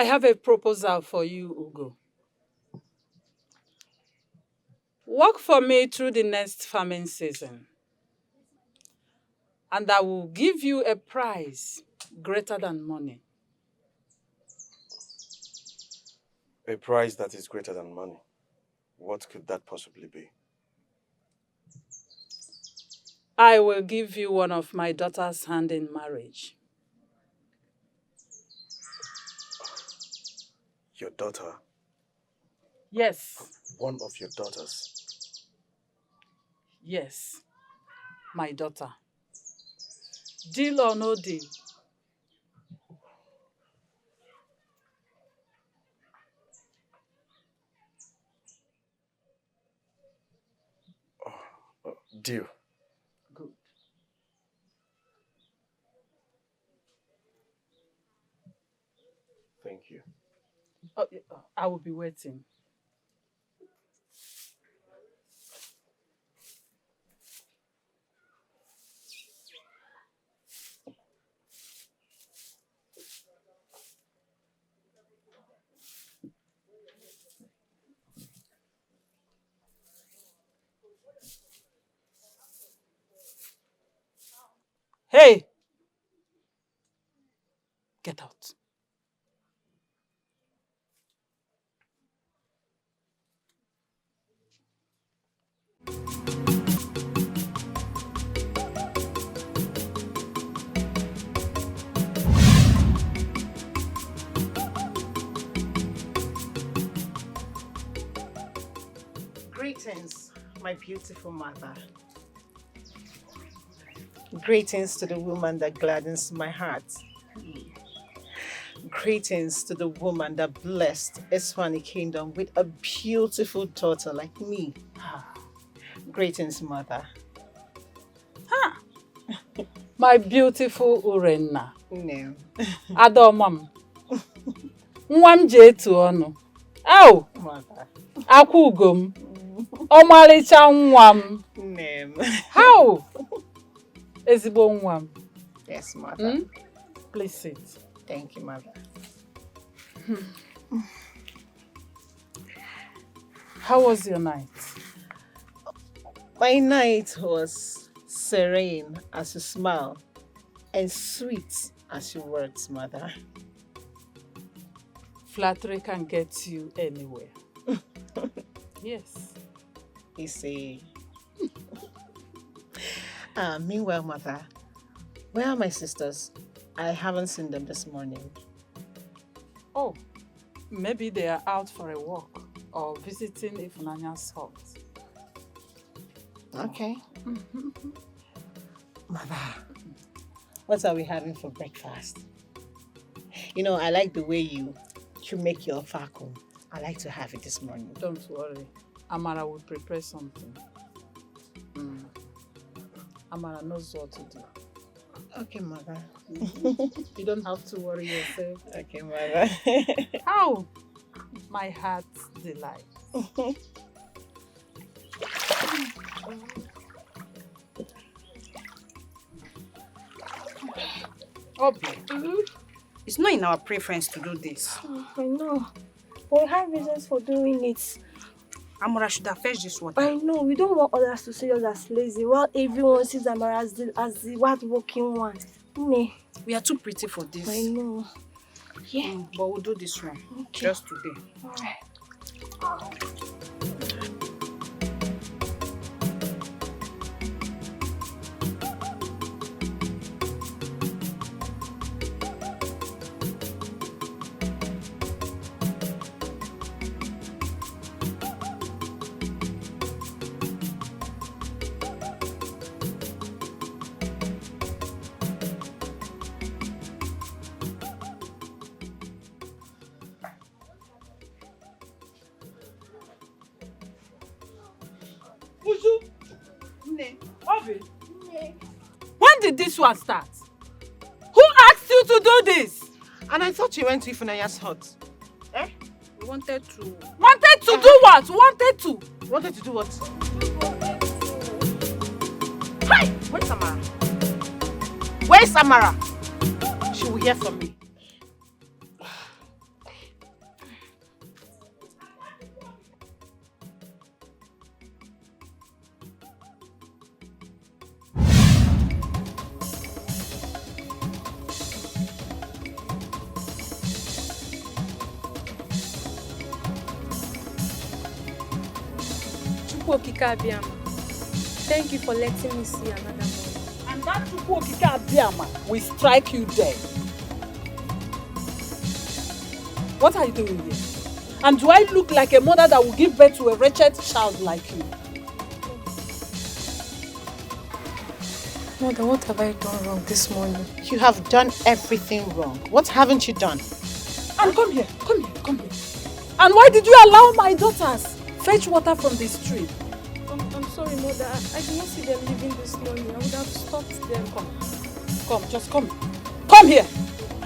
I have a proposal for you, Ugo. Work for me through the next farming season, and I will give you a prize greater than money. A prize that is greater than money. What could that possibly be? I will give you one of my daughter's hand in marriage. Your daughter? Yes. One of your daughters? Yes, my daughter. Deal or no deal? Deal. Good. Thank you. Oh, I will be waiting. Hey! Get out. Greetings, my beautiful mother. Greetings to the woman that gladdens my heart. Greetings to the woman that blessed Eswani Kingdom with a beautiful daughter like me. Greetings, mother. My beautiful Urenna. No. Adomam. Nwam je etu ọnụ. Ow! Mother. Akwugom. Ọmalịcha nwam. No. How? Ezigbo nwam. Yes, mother. Please sit. Thank you, mother. How was your night? My night was serene as you smile and sweet as your words, mother. Flattery can get you anywhere. Yes. You see. Meanwhile, mother, where are my sisters? I haven't seen them this morning. Oh, maybe they are out for a walk or visiting Ifunanya's hut. Okay. Mother, what are we having for breakfast? You know, I like the way you make your fakum. I like to have it this morning. Don't worry. Amara will prepare something. Amara knows what to do. Okay, mother. You don't have to worry yourself. Okay, mother. How? My heart's delight. Obi, it's not in our preference to do this. I know. But we have reasons for doing it. Amara should have fetched this water. I know. We don't want others to see us as lazy while everyone sees Amara as the hard-working one. Nee. We are too pretty for this. I know. Yeah. But we'll do this one. Okay. Just today. Alright. When did this one start? Who asked you to do this? And I thought you went to Ifunanya's hut. Eh? We wanted to... Wanted to do what? Wanted to? Wanted to do what? Hi! Where's Amara? Where's Amara? She will hear from me. Okika Abiyama, thank you for letting me see another morning. And that Chukwu Okike Abiyama will strike you dead. What are you doing here? And do I look like a mother that will give birth to a wretched child like you? Mother, what have I done wrong this morning? You have done everything wrong. What haven't you done? And come here. And why did you allow my daughters fetch water from the stream? I'm sorry, Mother. I did not see them leaving this morning. I would have stopped them. Just come. Come here.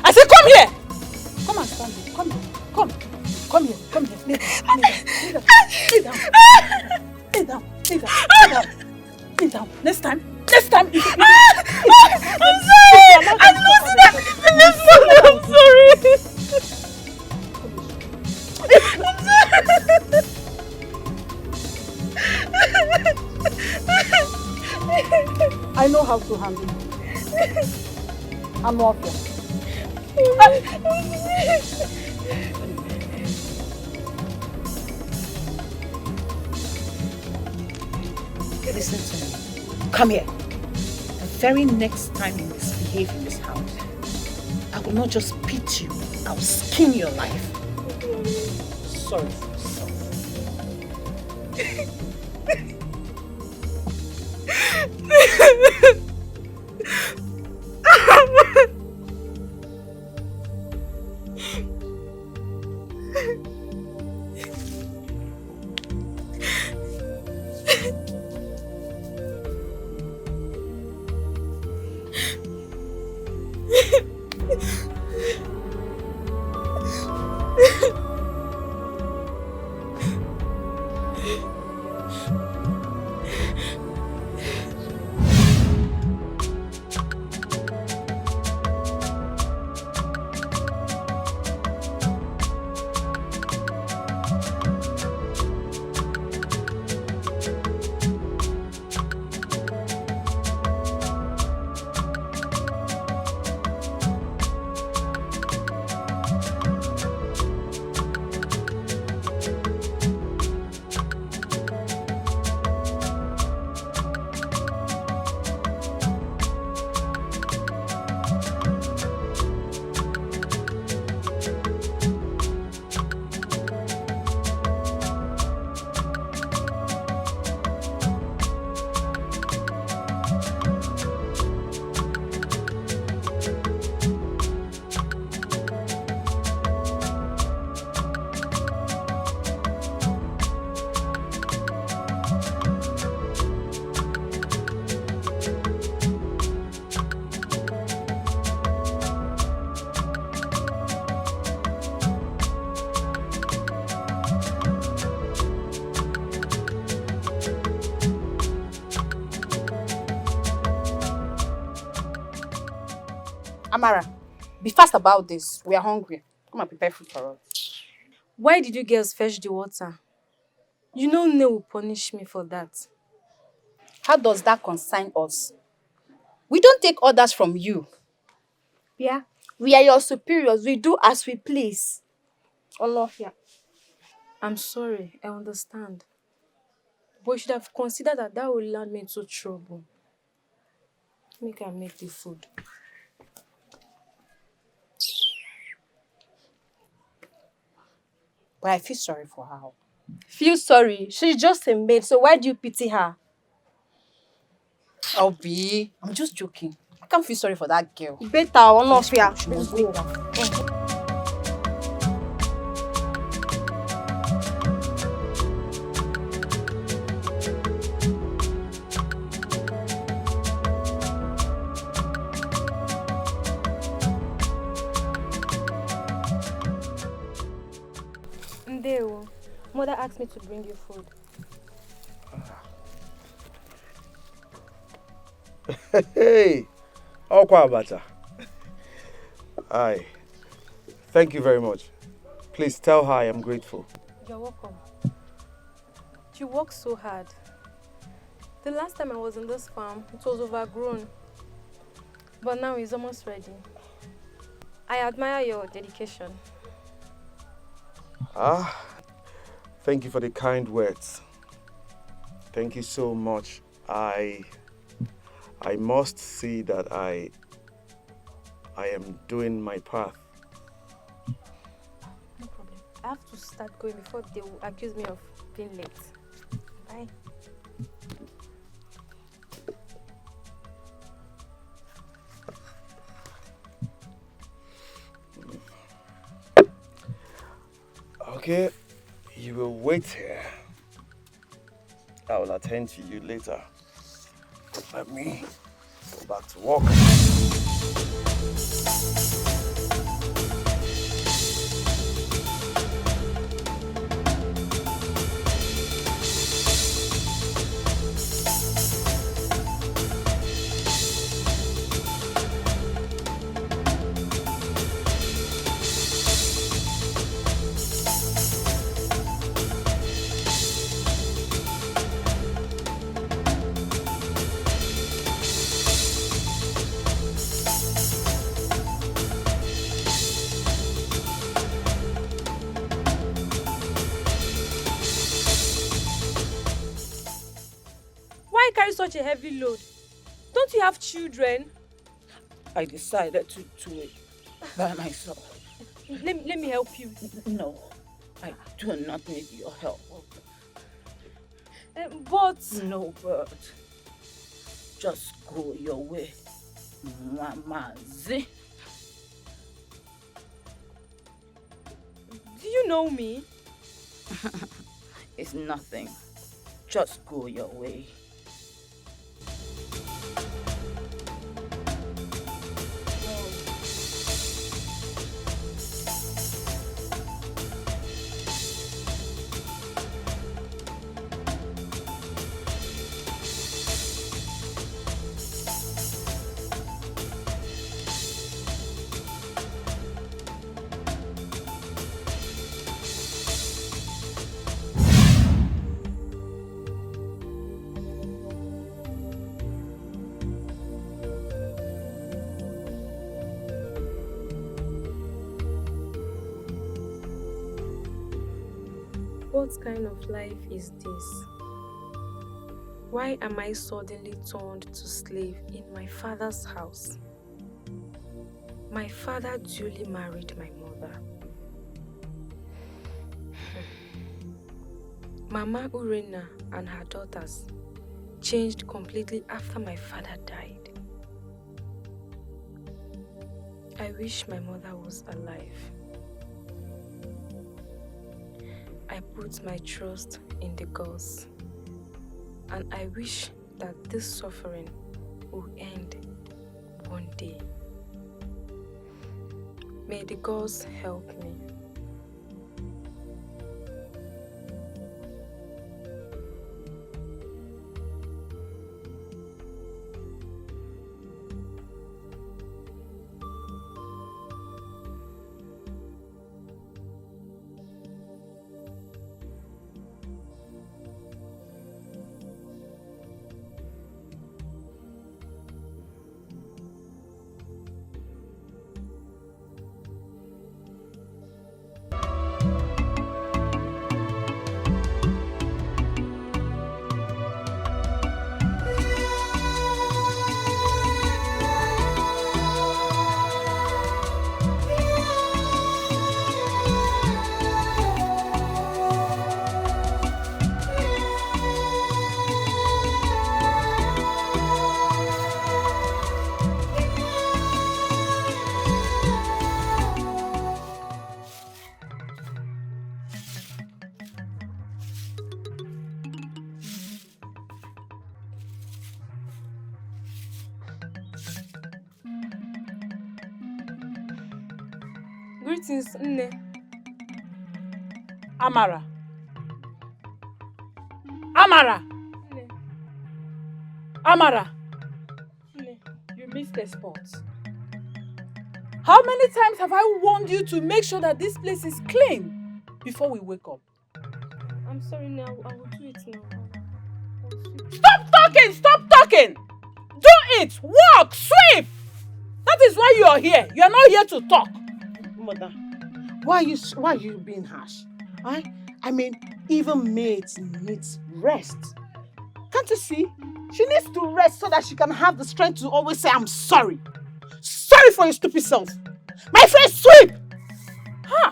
I said come here. Come and stand here. Come here. Come here. Lay down. Next time. I'm sorry. I did not see that. I'm sorry. I know how to handle it. I'm Orphan. Listen to me. Come here. The very next time you misbehave in this house, I will not just beat you, I will skin your life. Sorry for yourself. Amara, be fast about this. We are hungry. Come and prepare food for us. Why did you girls fetch the water? You know Ne will punish me for that. How does that concern us? We don't take orders from you. Yeah, we are your superiors. We do as we please. Olofia. I'm sorry, I understand. But you should have considered that will land me into trouble. Make her make the food. But I feel sorry for her. Feel sorry. She's just a maid, so why do you pity her? I'm just joking. I can't feel sorry for that girl. Better, Olofia. She must wake up. Ndeo, Mother asked me to bring you food. Hey, Okwa Abacha. Aye. Thank you very much. Please tell her I am grateful. You're welcome. You work so hard. The last time I was in this farm, it was overgrown. But now it's almost ready. I admire your dedication. Thank you for the kind words. Thank you so much. I must see that I am doing my part. No problem. I have to start going before they will accuse me of being late. Bye. Okay, you will wait here. I will attend to you later. Let me go back to work. Why carry such a heavy load? Don't you have children? I decided to do it by myself. Let me help you. No, I do not need your help. But... No, Bert. Just go your way, Mamazi. Do you know me? It's nothing. Just go your way. What kind of life is this? Why am I suddenly turned to slave in my father's house? My father duly married my mother. Mama Urena and her daughters changed completely after my father died. I wish my mother was alive. I put my trust in the gods, and I wish that this suffering will end one day. May the gods help me. Greetings, Nne. Amara. Amara. Nne. Amara. Nne. You missed a spot. How many times have I warned you to make sure that this place is clean before we wake up? I'm sorry, Nne. I will do it now. Stop talking! Stop talking! Do it! Walk! Sweep! That is why you are here. You are not here to talk. Mother, why are you being harsh? I mean, even maids need rest. Can't you see? She needs to rest so that she can have the strength to always say, I'm sorry. Sorry for your stupid self. My friend, sweep! Huh?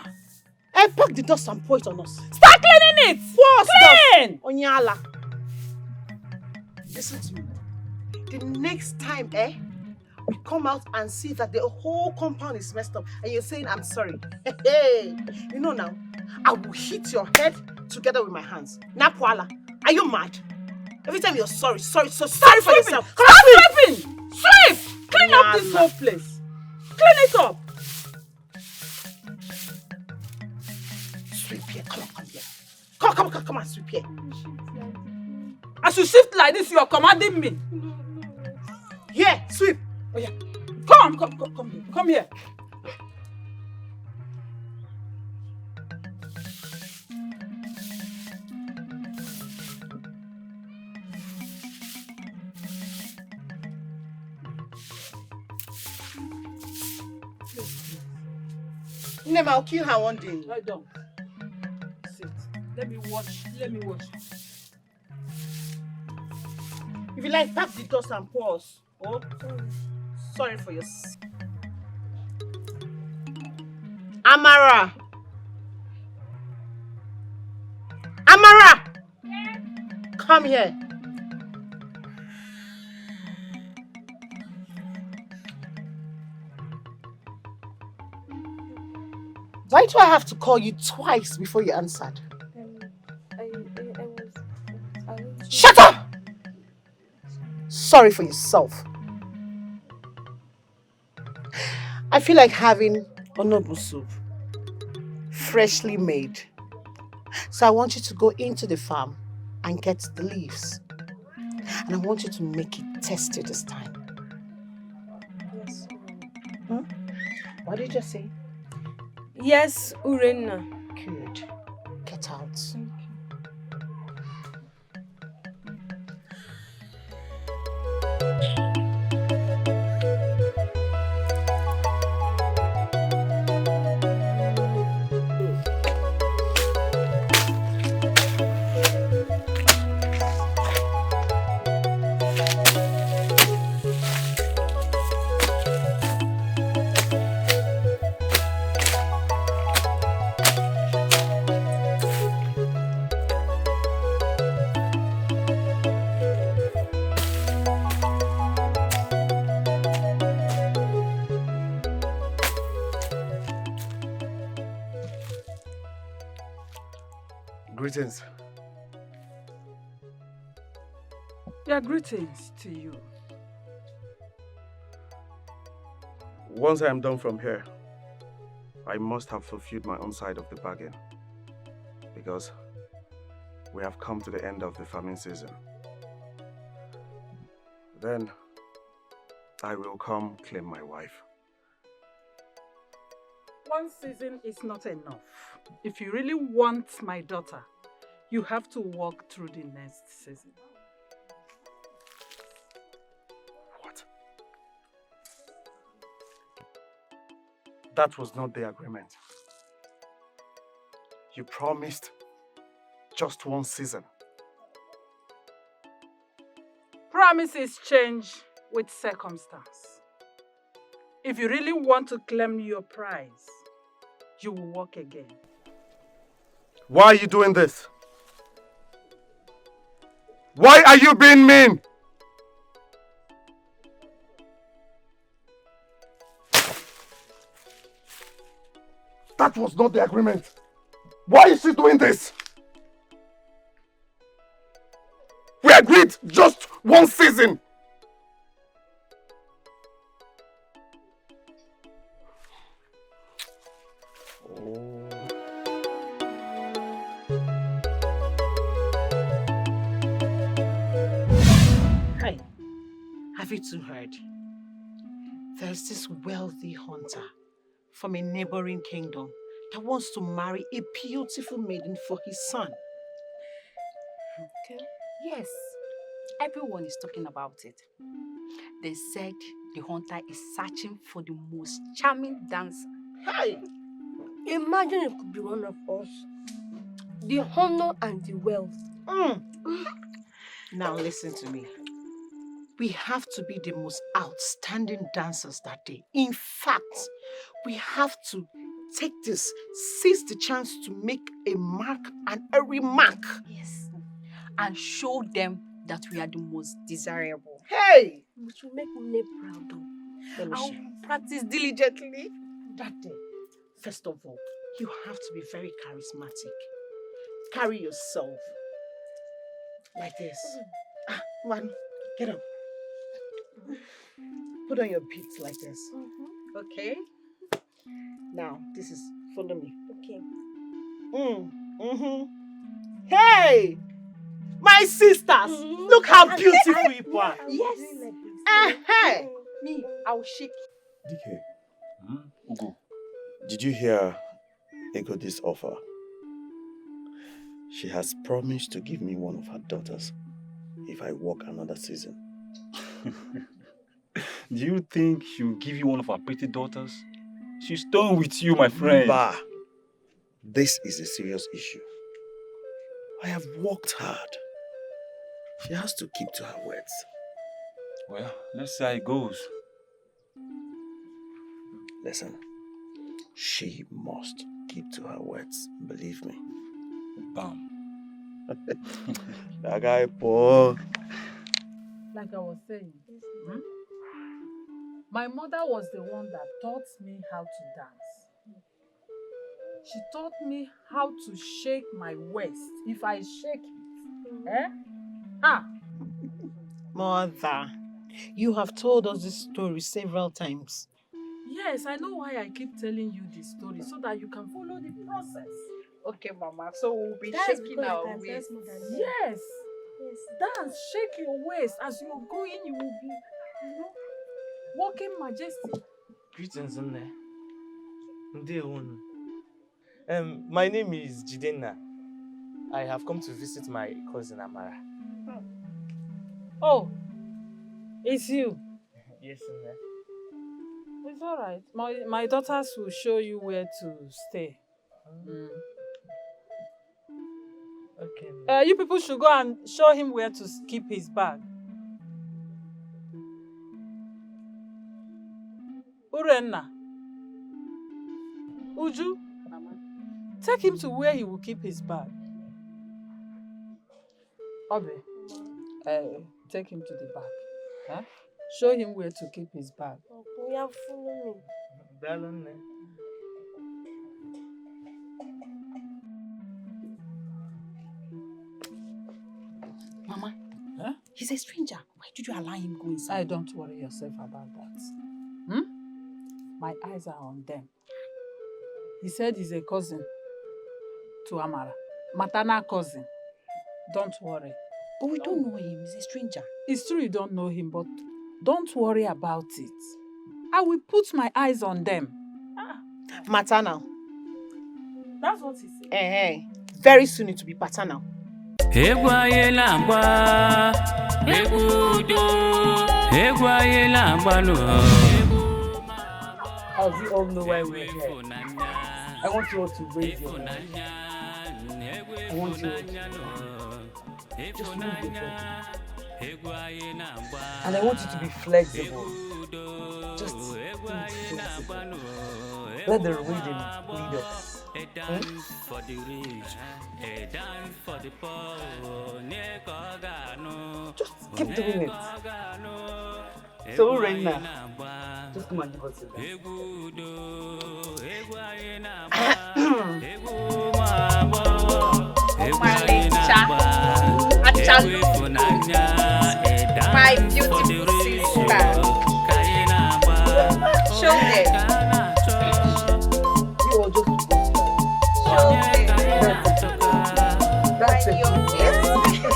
Pack the dust and pour it on us. Start cleaning it! Pour Clean! dust. Onyala. Listen to me. The next time, we come out and see that the whole compound is messed up and you're saying, I'm sorry. Hey, you know now, I will hit your head together with my hands. Napwala, are you mad? Every time you're sorry for yourself. Come on, sweeping! Sweep! Clean up this whole place. Clean it up. Sweep here, come here. Come on, sweep here. As you shift like this, you are commanding me. Yeah, sweep. Oh yeah. Come here. Nema, I'll kill her one day. Lie down. Sit. Let me wash. If you like, pack the dust and pour us. Oh, sorry for your... Amara! Yeah. Come here. Why do I have to call you twice before you answered? Shut up! Sorry for yourself. I feel like having onobu soup, freshly made. So I want you to go into the farm and get the leaves. And I want you to make it tasty this time. Yes. What did you say? Yes, Urenna. Good. Get out. Thank you. Greetings. Yeah, greetings to you. Once I am done from here, I must have fulfilled my own side of the bargain. Because we have come to the end of the farming season. Then I will come claim my wife. One season is not enough. If you really want my daughter, you have to walk through the next season. What? That was not the agreement. You promised just one season. Promises change with circumstance. If you really want to claim your prize, you will walk again. Why are you doing this? Why are you being mean? That was not the agreement. Why is she doing this? We agreed just one season. Hi. Have you two heard? There's this wealthy hunter from a neighboring kingdom that wants to marry a beautiful maiden for his son. Okay. Yes, everyone is talking about it. They said the hunter is searching for the most charming dancer. Hi! Imagine it could be one of us. The honor and the wealth. Now listen to me. We have to be the most outstanding dancers that day. In fact, we have to seize the chance to make a mark and a remark. Yes. And show them that we are the most desirable. Hey! We should make Nne proud. Let me I'll share. practice diligently. That day, first of all, you have to be very charismatic. Carry yourself like this. Man, get up. Put on your beats like this. Okay? Now, follow me. Okay. Hey! My sisters! Look how beautiful you are. Yes. Hey! Me, I'll shake. DK, Ugo, did you hear Ego's offer? She has promised to give me one of her daughters if I work another season. Do you think she'll give you one of her pretty daughters? She's done with you, my friend. Bah, this is a serious issue. I have worked hard. She has to keep to her words. Well, let's see how it goes. Listen, she must keep to her words, believe me. Bam. That guy, Paul. Like I was saying, my mother was the one that taught me how to dance. She taught me how to shake my waist. If I shake it, Mother, you have told us this story several times. Yes, I know why I keep telling you this story, so that you can follow the process. Okay, Mama. So we'll be That's shaking because our you can waist. dance more than me. Yes, Yes. dance, shake your waist. As you're going, you will be, walking majestic. Greetings, Nne. Ndeonu. My name is Jidenna. I have come to visit my cousin Amara. Oh, it's you. Yes, Nne. It's all right. My daughters will show you where to stay. Okay. Nne. You people should go and show him where to keep his bag. Urenna. Uju. Take him to where he will keep his bag. Obi. Take him to the back. Huh? Show him where to keep his bag. We have follow me. Daalụ, Nne. Mama, Huh? he's a stranger. Why did you allow him go inside? Don't worry yourself about that. My eyes are on them. He said he's a cousin to Amara. Maternal cousin. Don't worry. But we don't know him. He's a stranger. It's true you don't know him, but don't worry about it. I will put my eyes on them. Maternal. That's what he said. Very soon it will be paternal. As you all know why we're here, I want you all to raise your hand. I want you all to just move your body. And I want you to be flexible. Just be flexible. Let the rhythm lead us. For the rich, a dance for the poor. Just keep doing it. So right now, just come and give us a dance. My beautiful sister. Show them. You all just Show them. that's it.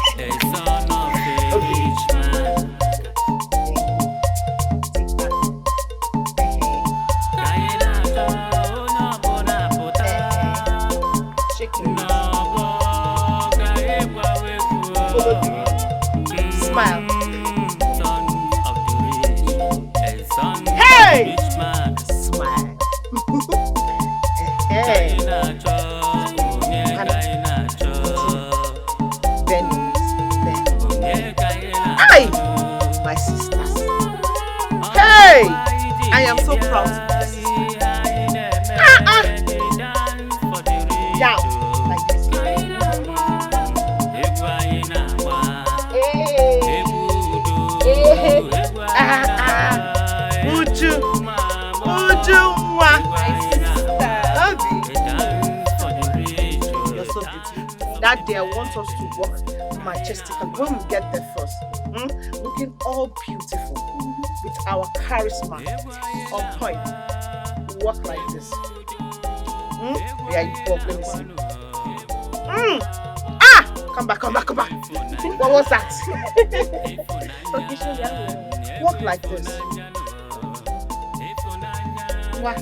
Smile. Hey! I am so proud to be your sister. Down, like this. Uju, my sister. You're so beautiful. That day I want us to walk majestically when we get there first. Looking all beautiful with our charisma on point. Walk like this. Yeah, you walk, let me see. Come back. What was that? Walk like this. What?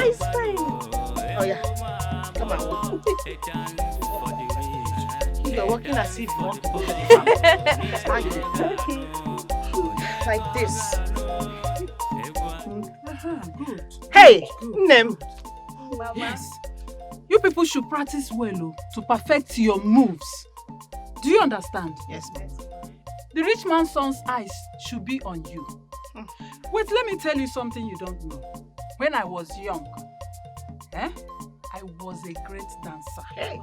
It's fine. Oh yeah. Come on, walk. You're walking as if you want to go to the farm. Like this. Good. Hey, Nem. Yes. You people should practice well to perfect your moves. Do you understand? Yes, ma'am. The rich man's son's eyes should be on you. Wait, let me tell you something you don't know. When I was young, I was a great dancer. Hey.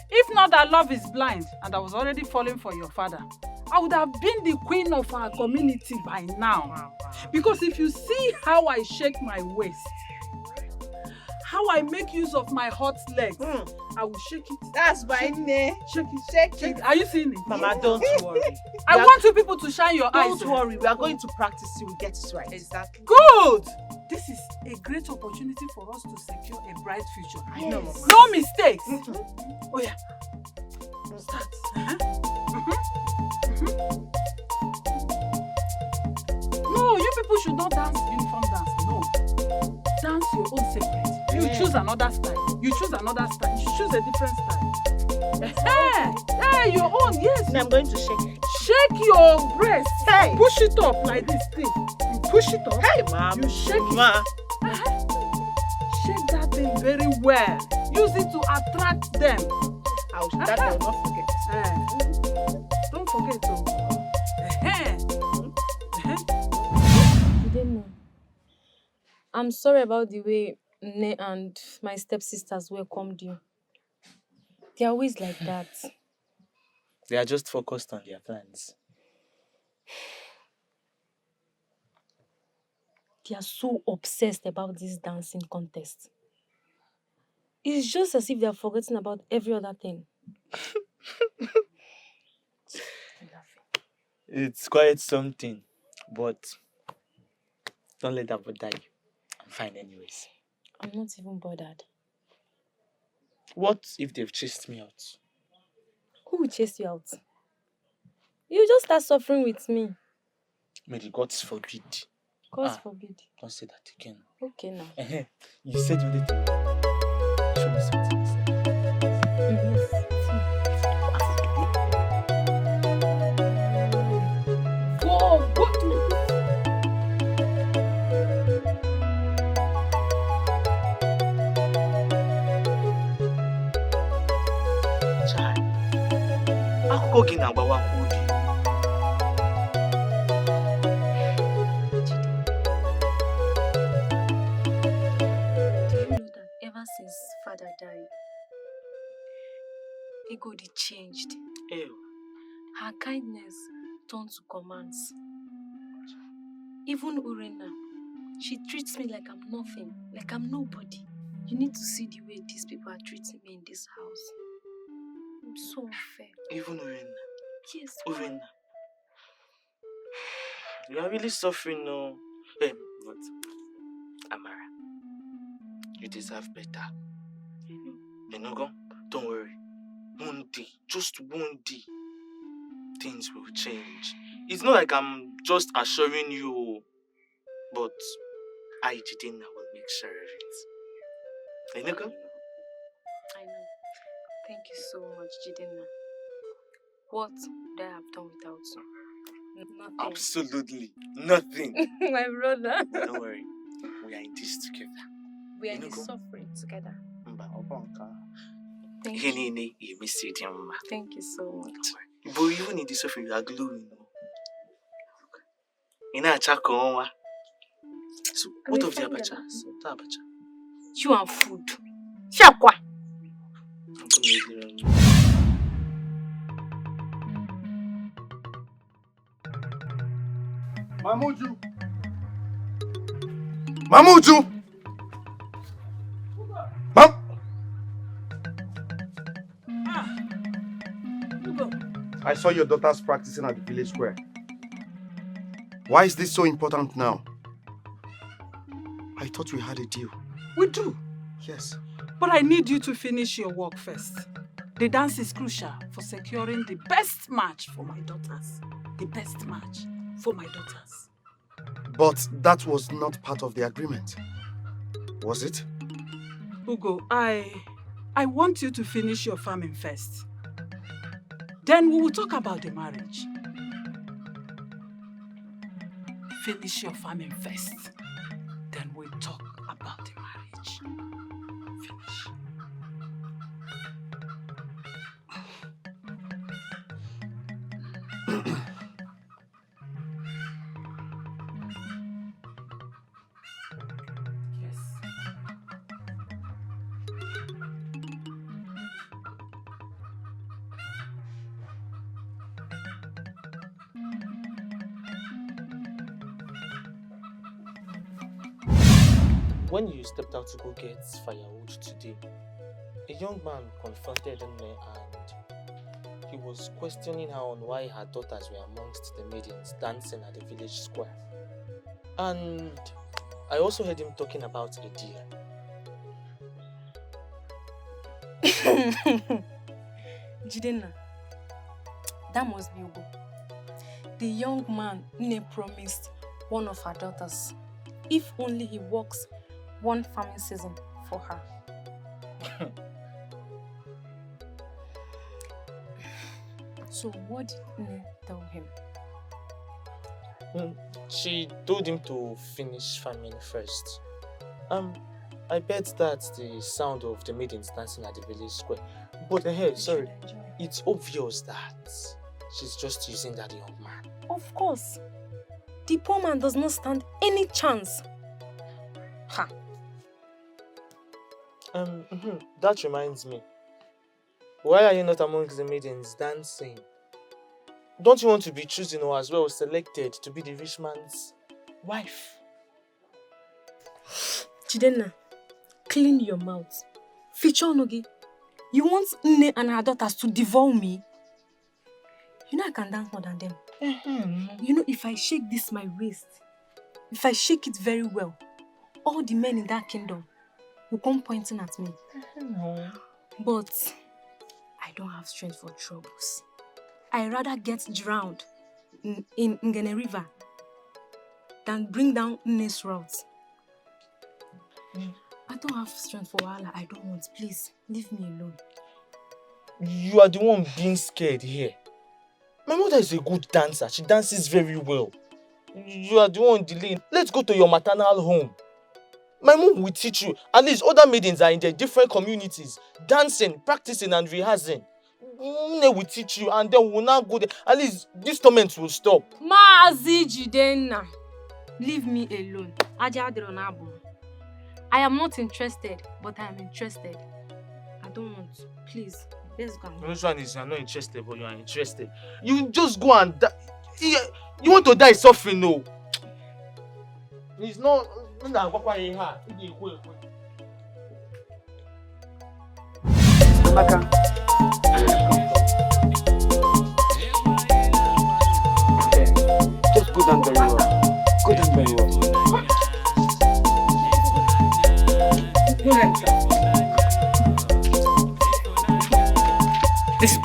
If not that love is blind and I was already falling for your father, I would have been the queen of our community by now. Because if you see how I shake my waist, how I make use of my hot legs, I will shake it. That's my name. Shake it. Are you seeing it? Mama, don't worry. I want you people to shine your eyes. Don't worry, we are going to practice till we get it right. Exactly. Good! This is a great opportunity for us to secure a bright future. I know, Mama. No mistakes. Oh yeah. Start. No, you people should not dance uniform dance. No. Dance your own separate. You choose another style. You choose a different style. Hey, your own, yes. Now I'm going to shake it. Shake your breast. Hey. Push it up like this thing. You push it up. Hey, Mom. You shake it. Ma. Shake that thing very well. Use it to attract them. That I will not forget. Don't forget to. I'm sorry about the way Ne and my stepsisters welcomed you. They're always like that. They are just focused on their plans. They are so obsessed about this dancing contest. It's just as if they are forgetting about every other thing. It's quite something, but don't let that bother you. I'm fine anyways. I'm not even bothered. What if they've chased me out? Who will chase you out? You just start suffering with me. May the gods forbid. God forbid. Don't say that again. Okay now. You said you wanted to show me something. Yes. Go to Akụkọ gị na-agbawakwa obi. Do you know that ever since father died, Igodi changed. Ew. Her kindness turned to commands. Even Urena, she treats me like I'm nothing, like I'm nobody. You need to see the way these people are treating me in this house. It's so unfair. Even Urena. Yes. Urena. You are really suffering now. But Amara, you deserve better. You know, don't worry. One day, just one day, things will change. It's not like I'm just assuring you, but I, Jidena, will make sure of it. You know? I know. Thank you so much, Jidena. What would I have done without you? Nothing. Absolutely nothing. My brother. Don't worry. We are in this together. We are in this suffering together. Thank you. Thank you so much. But even in this suffering, you are glowing. In a chako. So, what of the abacha? So, the abacha. You want food. Shakwa. I'm coming. Mamuju! Mamuju! I saw your daughters practicing at the village square. Why is this so important now? I thought we had a deal. We do. Yes. But I need you to finish your work first. The dance is crucial for securing the best match for my daughters. The best match for my daughters. But that was not part of the agreement. Was it? Ugo, I want you to finish your farming first. Then we will talk about the marriage. Finish your farming first. Then we'll talk about the marriage. Finish. Yes. When you stepped out to go get firewood today, a young man confronted me and he was questioning her on why her daughters were amongst the maidens dancing at the village square. And I also heard him talking about a deal. Jidenna, that must be Ugo. The young man Nne promised one of her daughters if only he works one farming season for her. So what did Nne tell him? She told him to finish farming first. I bet that's the sound of the maidens dancing at the village square. But sorry, it's obvious that she's just using that young man. Of course. The poor man does not stand any chance. Ha. That reminds me. Why are you not amongst the maidens dancing? Don't you want to be chosen or as well selected to be the rich man's wife? Jidenna, clean your mouth. Fichonogi, you want Nne and her daughters to devour me? You know I can dance more than them. You know, if I shake this my waist, if I shake it very well, all the men in that kingdom will come pointing at me. But I don't have strength for troubles. I rather get drowned in Ngene River than bring down Nne's rods. I don't have strength for Wahala. I don't want. Please, leave me alone. You are the one being scared here. My mother is a good dancer. She dances very well. You are the one delaying. Let's go to your maternal home. My mom will teach you. At least other maidens are in their different communities, dancing, practicing and rehearsing. Nne will teach you and then we will now go there. At least this torment will stop. Maazi Jidenna, leave me alone. I am not interested, but I am interested. I don't want to. Please, let's go. This one is you're not interested, but you are interested. You just go and die. You want to die suffering, no? It's not. Maka. Just go down very well. Go down very well. Listen,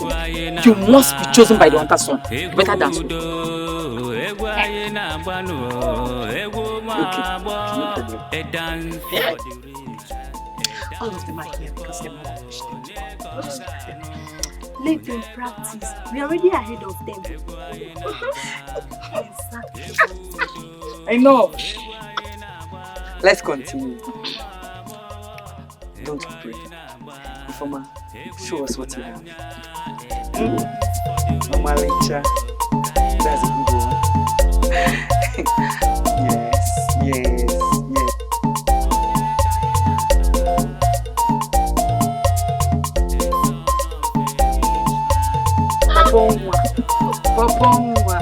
you must be chosen by the hunter's son. You better dance with me. All of them are here because they're not finished. Let them practice. We are already ahead of them. I know. Let's continue. Don't pray. Informer, show us what you have. Malicha. That's a good one. Yes, yes, yes. Papongwa.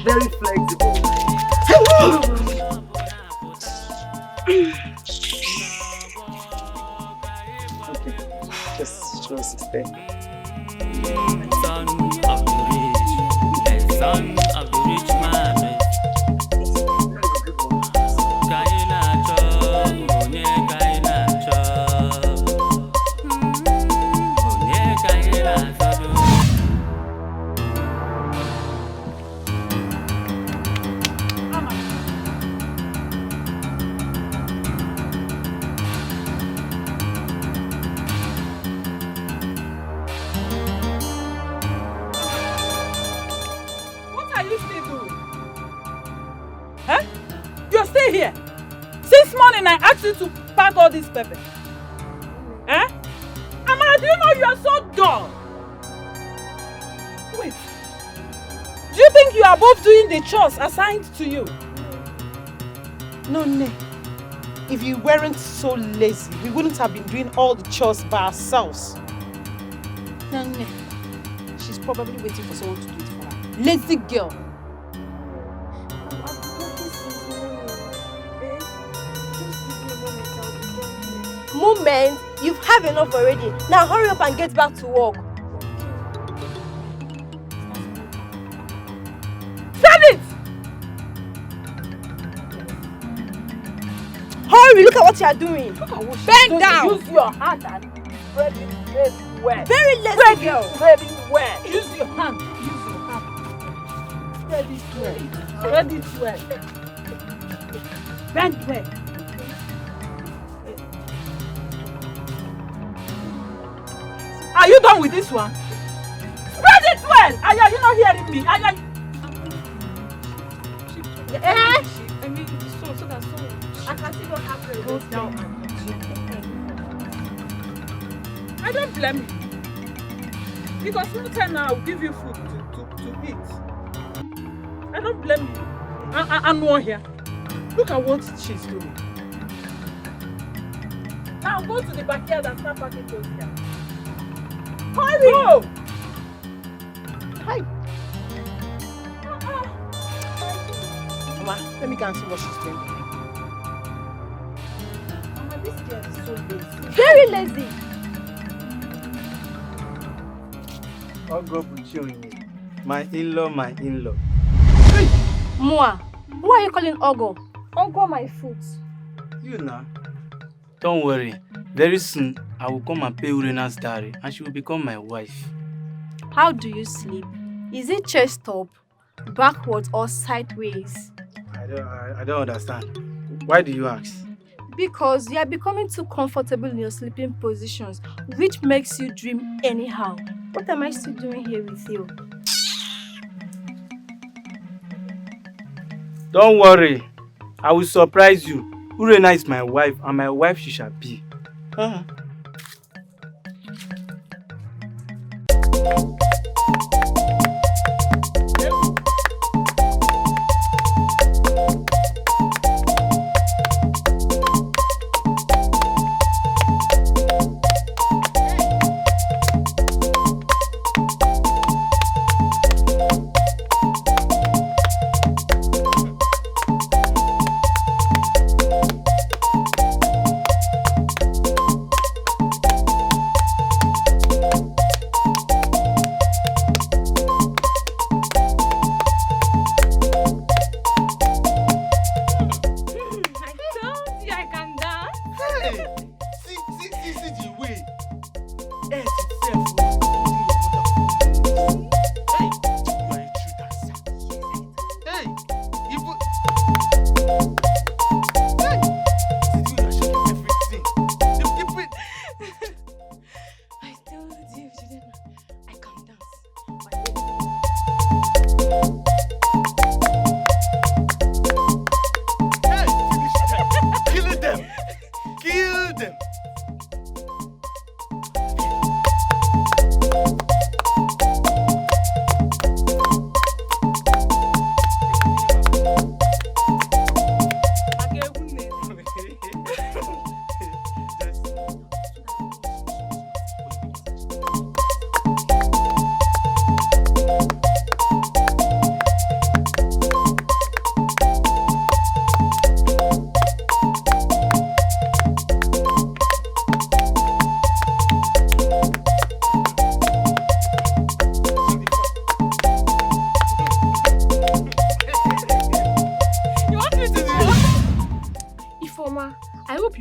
Very flexible. Okay, just show us his thing. Son of the rich, the son of the rich man. Kaina cho, onye kaina cho. Onye kaina cho. What are you still doing? Huh? You're still here. Since morning I asked you to pack all this pepper. Huh? Amara, do you know you are so dull? Wait. Do you think you are above doing the chores assigned to you? No, ne. If you weren't so lazy, we wouldn't have been doing all the chores by ourselves. No, no. She's probably waiting for someone to do it for her. Lazy girl. Moment, you've had enough already. Now hurry up and get back to work. Send it! Hurry, look at what you are doing. Bend down! Use your hand and spread it very well. Very lazy Spread girl. it very well. Use your hand. Use your hand. Spread it well. Spread it well. Bend well. Are you done with this one? Spread it well! Are you not hearing me? Eh? I mean, so that so. I can see what happened. Go down. I don't blame you. Because no time now I'll give you food to eat. I don't blame you. I'm not here. Look at what she's doing. Now go to the backyard and start packing those here. Hurry! Go! Hi. Mama, let me go and see what she's doing. Mama, this girl is so lazy. Very lazy. I'll go with you. My in-law, my in-law. Moi, who are you calling Ogo? Ogo my foot. You know. Don't worry. Very soon, I will come and pay Urena's dowry and she will become my wife. How do you sleep? Is it chest up, backwards or sideways? I don't understand. Why do you ask? Because you are becoming too comfortable in your sleeping positions, which makes you dream anyhow. What am I still doing here with you? Don't worry. I will surprise you. Urena is my wife and my wife she shall be.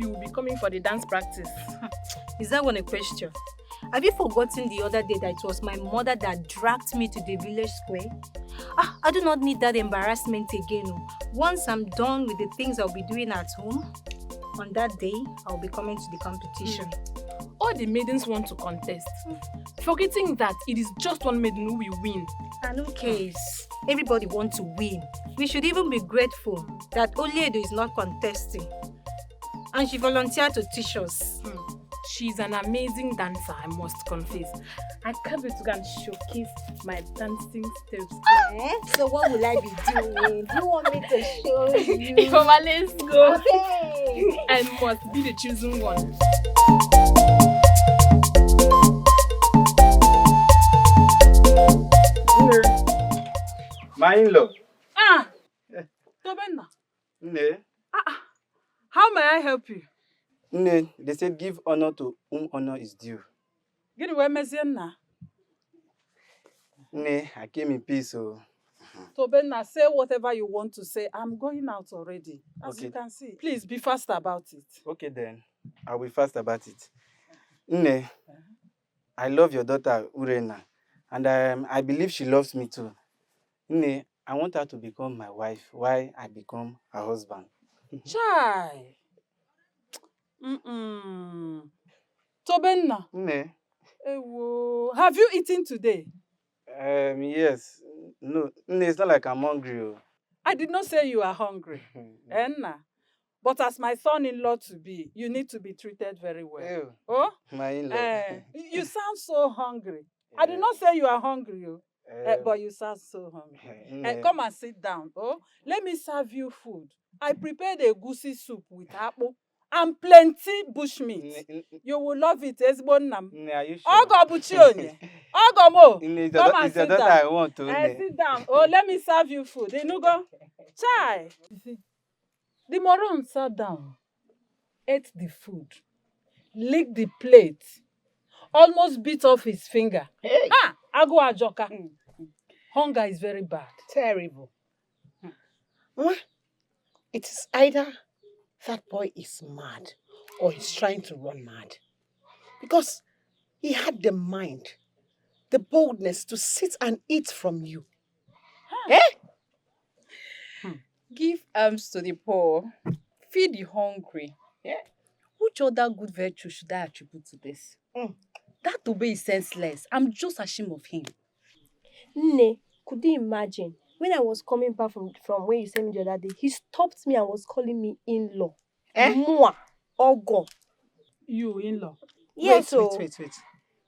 you will be coming for the dance practice. Is that one a question? Have you forgotten the other day that it was my mother that dragged me to the village square? I do not need that embarrassment again. Oh. Once I'm done with the things I'll be doing at home, on that day, I'll be coming to the competition. All the maidens want to contest, forgetting that it is just one maiden who will win. And who cares? Everybody wants to win. We should even be grateful that Oledo is not contesting. And she volunteered to teach us. She's an amazing dancer, I must confess. I can't wait to go and showcase my dancing steps. So what will I be doing? Do you want me to show you? Ifeoma, let's go. Okay. I must be the chosen one. My in-law. Tobenna, Nne. how may I help you? Nne, they said give honor to whom honor is due. Gini we mezienna. Nne, I came in peace, so. Tobenna, say whatever you want to say. I'm going out already, as you can see. Please be fast about it. Okay then, I'll be fast about it. Nne, I love your daughter, Urena, and I believe she loves me too. Nne, I want her to become my wife while I become her husband. Chai. Tobenna. Nne. Ewo. Have you eaten today? Yes. No, Nne, it's not like I'm hungry. Oh. I did not say you are hungry. Enna. But as my son-in-law to be, you need to be treated very well. Ew. Oh? My in-law. You sound so hungry. I did not say you are hungry, but you sound so hungry. Come and sit down. Oh, let me serve you food. I prepared a goosey soup with apple and plenty bushmeat. You will love it. Are you sure? Ogo buchionye. Ogo mo. Come and sit down. I want to. Sit down. Oh, let me serve you food. Inugo. Chai. The moron sat down, ate the food, licked the plate, almost bit off his finger. Hey. Ago ajoka. Hunger is very bad. Terrible. Mama, it is either that boy is mad or he's trying to run mad. Because he had the mind, the boldness to sit and eat from you. Give alms to the poor, feed the hungry. Yeah. Which other good virtue should I attribute to this? That Obe is senseless. I'm just ashamed of him. Nne, could you imagine? When I was coming back from where you sent me the other day, he stopped me and was calling me in-law. Moi, Ogo. You in-law? Yes, wait.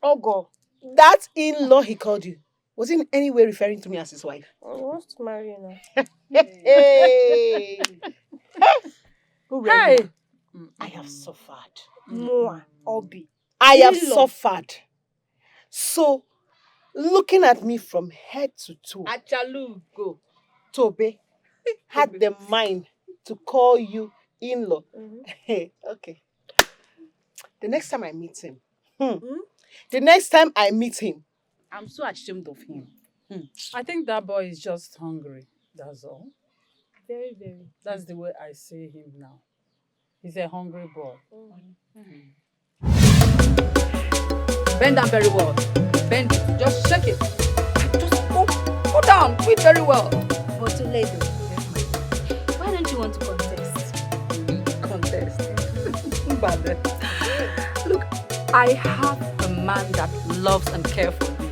Ogo. That in-law he called you, was he in any way referring to me as his wife? He wants to marry you now. Hey! Hey! I have suffered. Moi, Obi. I have suffered. So, looking at me from head to toe, Achalugo. Tobe had the mind to call you in-law. Hey, okay. The next time I meet him, I'm so ashamed of him. I think that boy is just hungry. That's all. Very, very. That's the way I see him now. He's a hungry boy. Bend down very well. Bend it. Just shake it. Just go down. Do it very well. But Oledo, why don't you want to contest? Contest. Look, I have a man that loves and cares for me.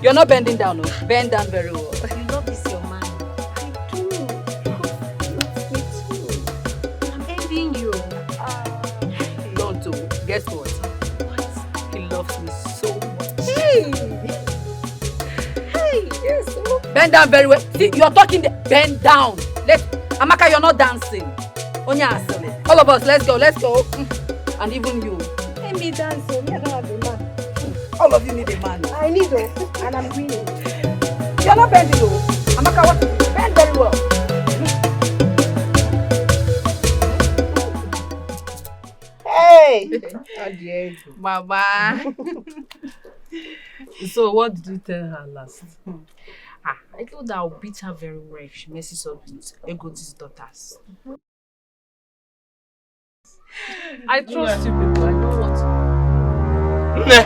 You're not bending down, no? Bend down very well. You love this your man. I do. You love me too. I'm envying you. Don't do. Guess what? What? He loves me so much. Hey, yes. Bend down very well. See, you're talking. Bend down. Amaka, you're not dancing. Onya asile. All of us, let's go. And even you. Let me dance. Me, I don't have a man. All of you need a man. I need her, and I'm winning. You're not bending, though. Amaka, what? Bend very well. Hey! Mama. So what did you tell her last? I told her I'll beat her very well if she messes up with Egoti's daughters. I trust you people. I know what. Nne,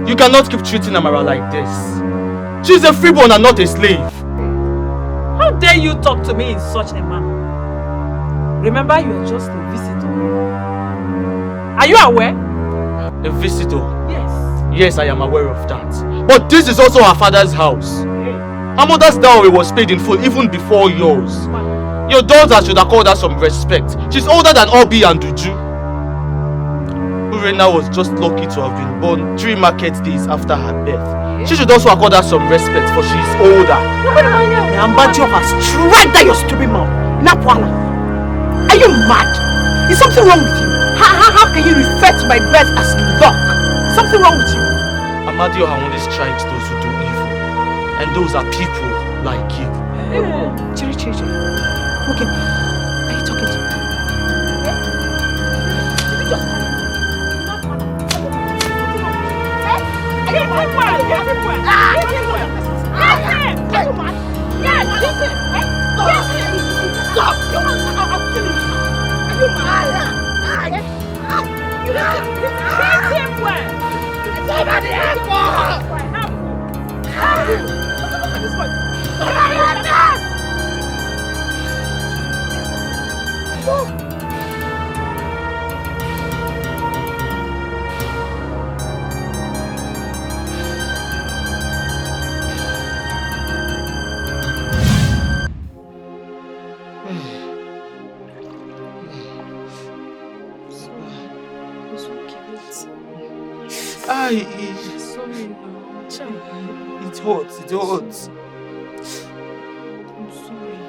you cannot keep treating Amara like this. She's a freeborn and not a slave. How dare you talk to me in such a manner? Remember, you are just a visitor. Are you aware? A visitor? Yes. Yes, I am aware of that. But this is also her father's house. Her mother's dowry was paid in full even before yours. Your daughter should have called her some respect. She's older than Obi and Duju. Urena was just lucky to have been born 3 market days after her birth. She should also accord her some respect, for she is older. Ambajo has strike that your stupid mouth. Napwala. Are you mad? Is something wrong with you? How can you refer to my birth as luck? Something wrong with you? Amadio only strikes those who do evil. And those are people like you. Chiri. Okay. Are you talking to me? It hurts. I'm sorry.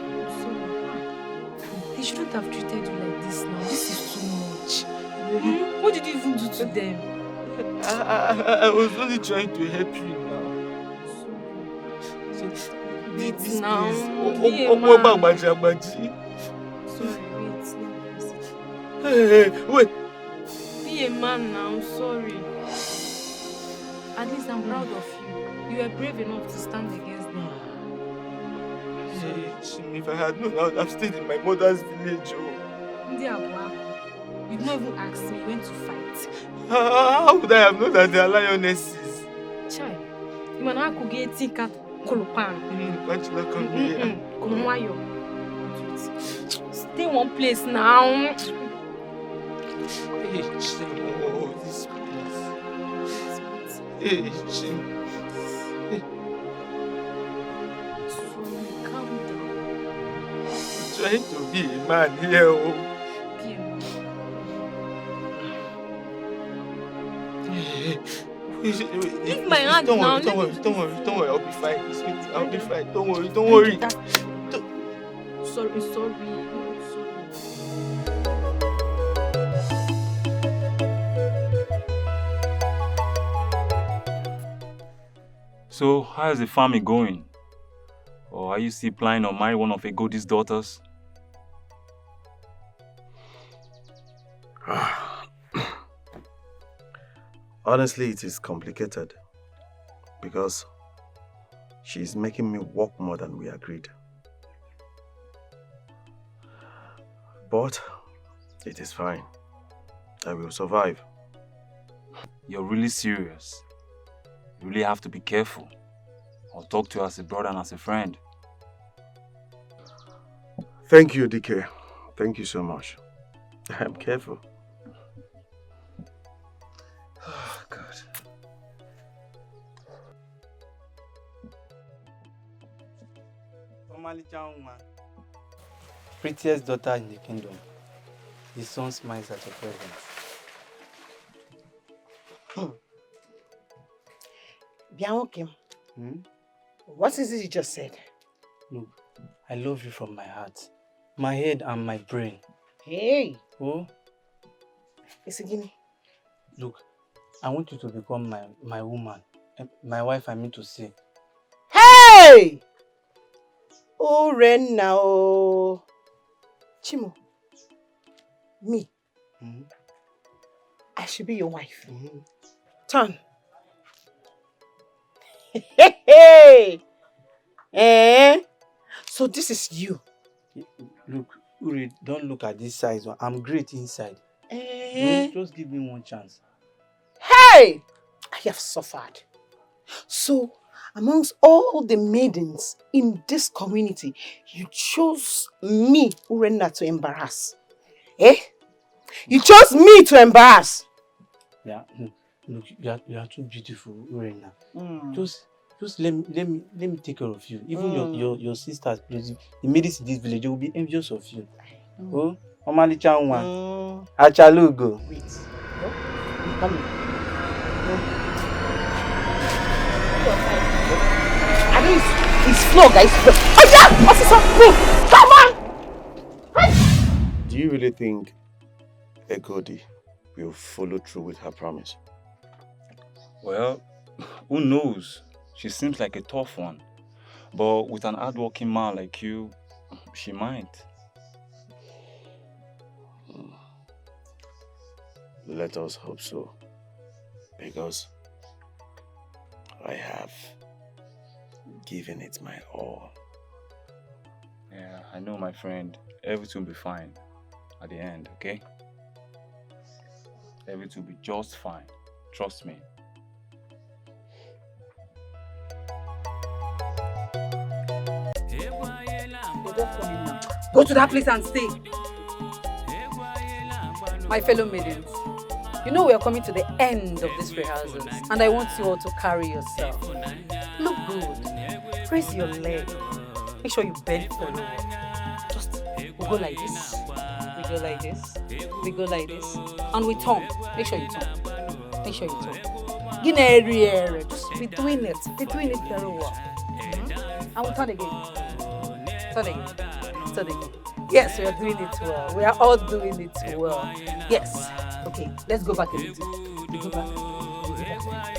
They shouldn't have treated you like this now. This is too much. What did you even do to them? I was only trying to help you now. This now. Sorry, wait. Be a man now, I'm sorry. At least I'm proud of you. You were brave enough to stand against them. If I had known, I would have stayed in my mother's village. Ndi Abua, you did not even ask me, you went to fight. How would I have known that they are lionesses? Chai, you man have to get tika kolopan. Stay one place now. This place. Jim. Calm down. I'm trying to be a man here. Leave my hand don't now. Worry, I'll be fine. I'll be fine. Don't worry. Sorry. So, how is the farming going? Or are you still planning on marrying one of Egodi's daughters? Honestly, it is complicated because she's making me work more than we agreed. But it is fine. I will survive. You're really serious. You really have to be careful. I'll talk to you as a brother and as a friend. Thank you, DK. Thank you so much. I'm careful. Oh, God. Prettiest daughter in the kingdom. The sun smiles at your presence. Bianca, what is it you just said? Look, I love you from my heart, my head and my brain. Hey! Oh? Isigini. Look, I want you to become my woman. My wife, I mean to say. Hey! Oh, Ren now. Chimo. Me. I should be your wife. Turn. Hey! So this is you. Look, Uri, don't look at this size. I'm great inside. Just give me one chance. Hey! I have suffered. So, amongst all the maidens in this community, you chose me, Urena, to embarrass. Eh? You chose me to embarrass. Yeah. Look, you are too beautiful, Urena. Just let me take care of you. Even your sisters, the maidens in this village, they will be envious of you. Oh, Omali Chanwa. Achalugo. Wait. Come here. I know it's floor, guys. Oh yeah! Officer, move! Come on! Do you really think Egodi will follow through with her promise? Well, who knows? She seems like a tough one. But with an hardworking man like you, she might. Let us hope so. Because I have given it my all. Yeah, I know, my friend. Everything will be fine at the end, okay? Everything will be just fine. Trust me. Go to that place and stay. My fellow maidens, you know we are coming to the end of these rehearsals and I want you all to carry yourself. Look good. Raise your leg. Make sure you bend forward. Just, we go like this. We go like this. We go like this. And we turn. Make sure you turn. Make sure you turn. Give every area. Just be doing it. Be doing it very well. And we turn again. Turn again. Turn again. Yes, we are doing it well. We are all doing it well. Yes. Okay, let's go back a little. We go back. We go back.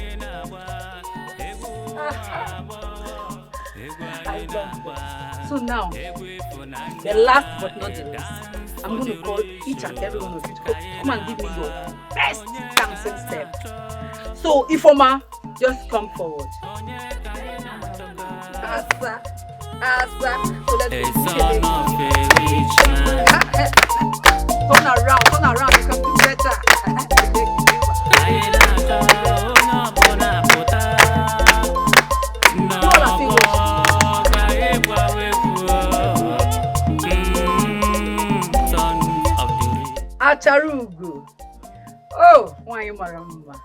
I love it. So now, the last but not the least, I'm going to call each and every one of you to come and give me your best dancing step. So, Ifoma, just come forward. Asa. So let's go. Turn around, you can do better. Acharugu. Oh, why you maramba?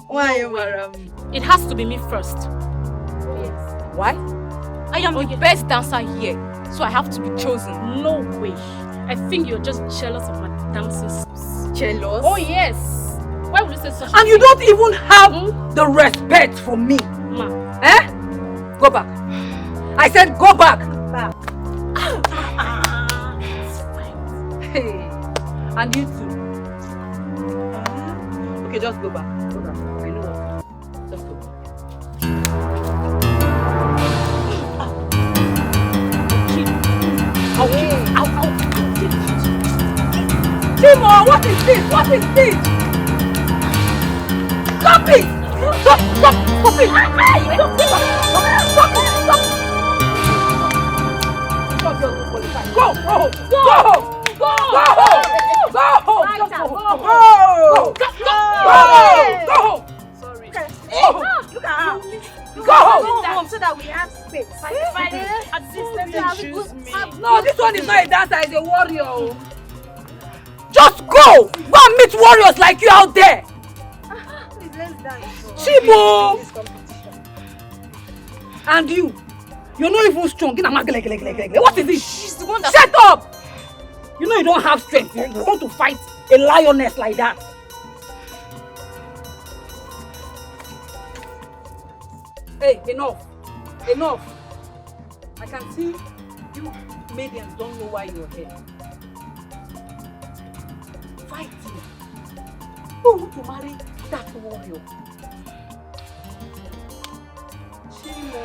Why you maramba? It has to be me first. Yes. Why? I am the best dancer here, so I have to be chosen. No way. I think you're just jealous of my dancing skills. Jealous? Oh yes. Why would you say such a And you thing? don't even have the respect for me. Ma. Eh? Go back. I said go back. Back. Hey. And you too. Okay, just go back. Go back. I know what. Just go back. Timo, what is this? What is this? Stop it! Stop it! Stop it! Go! Sorry. Look at her. Go home so that we have space. No, this one is not a dancer, it's a warrior. Just go! Go and meet warriors like you out there! Please, let's dance. Chibo! And you? You're not even strong. What is this? She's the one that... Shut up! You know you don't have strength. You want to fight a lioness like that. Hey, enough. Enough. I can see you maidens don't know why you're here. Fighting. Who want to marry that warrior? Chimo.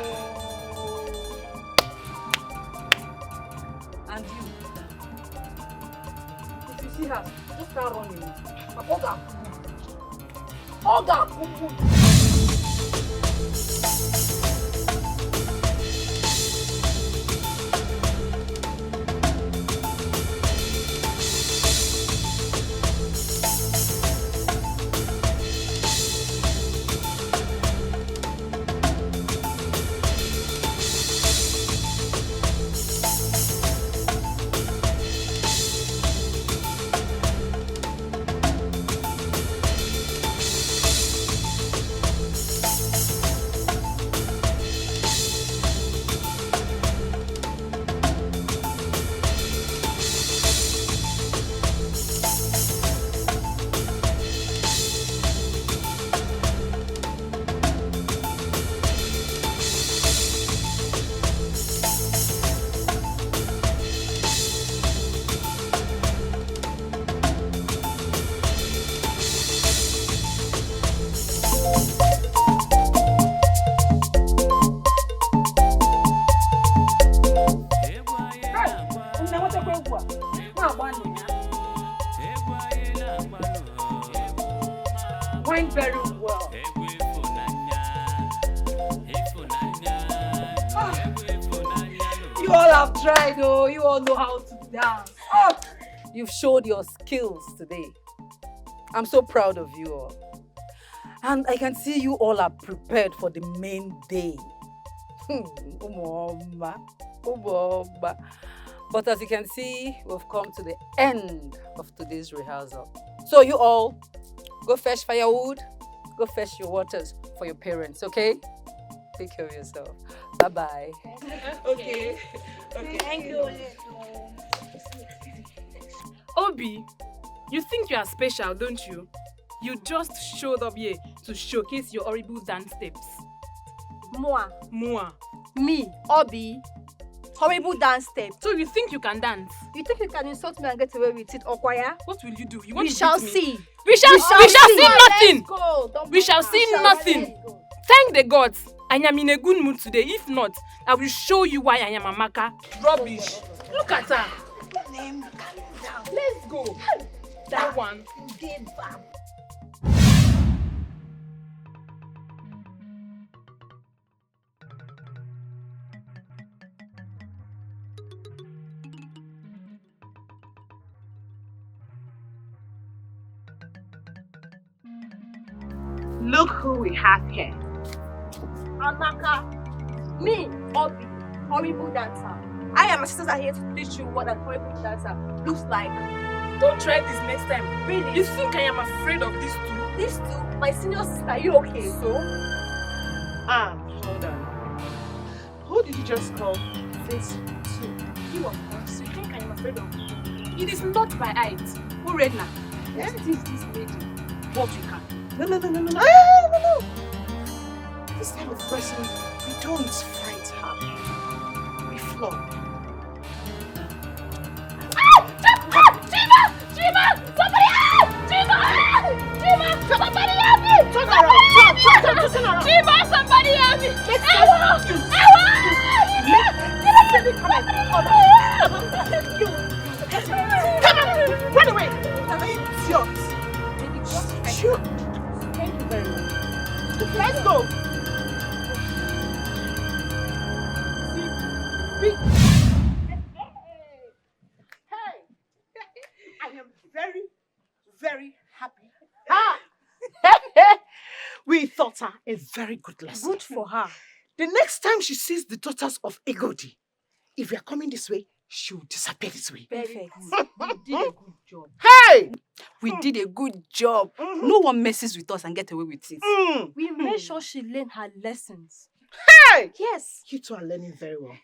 And you. If you see her, just start running. Oga. You all have tried, oh. You all know how to dance. Oh, you've showed your skills today. I'm so proud of you all. And I can see you all are prepared for the main day. Umoma. But as you can see, we've come to the end of today's rehearsal. So you all, go fetch firewood, go fetch your waters for your parents, okay? Take care of yourself. Bye-bye. Okay. Thank you. Obi, you think you are special, don't you? You just showed up here to showcase your horrible dance steps. Moi. Me. Obi. Horrible dance step. So you think you can dance? You think you can insult me and get away with it, Okwaya? What will you do? You want We to shall beat me? see. We shall see nothing. Let's go. We shall see nothing. Thank the gods. I am in a good mood today. If not, I will show you why I am Amaka. Rubbish. Look at her. Let's go. That one. Look who we have here. Amaka. Me, Obi. Horrible dancer. I and my sisters are here to teach you what a horrible dancer looks like. Don't try this next time. Really? You think I am afraid of these two? These two, my senior sister, you okay? So? Hold on. Who did you just call? These two. You of course. You think I am afraid of you? It is not by height. Who read now? Yeah. What is this lady? What you can? No. This type of person, we don't fight her. We flog. Jima! Somebody help! Jima! Somebody help me! Turn around! Jima, somebody help me! Come on! Run away! Idiot! Shoot! Thank you very much. Let's go! Hey! I am very, very happy. We taught her a very good lesson. Good for her. The next time she sees the daughters of Igodi, if we are coming this way, she will disappear this way. Perfect. We did a good job. Hey! We did a good job. No one messes with us and get away with it. We made sure she learned her lessons. Hey! Yes. You two are learning very well.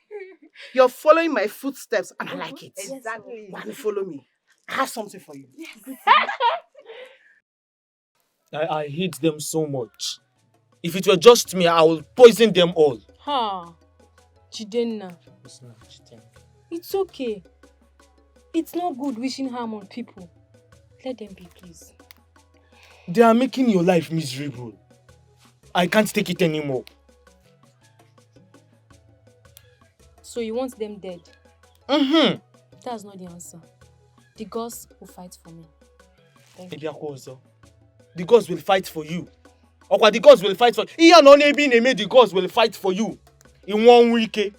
You're following my footsteps and I like it. Exactly. Why don't you follow me? I have something for you. I hate them so much. If it were just me, I would poison them all. Jidenna. It's okay. It's not good wishing harm on people. Let them be, please. They are making your life miserable. I can't take it anymore. So you want them dead? Mm-hmm. That's not the answer. The gods will fight for me. Thank you. The gods will fight for you. The gods will fight for you. The gods will fight for you. In 1 week.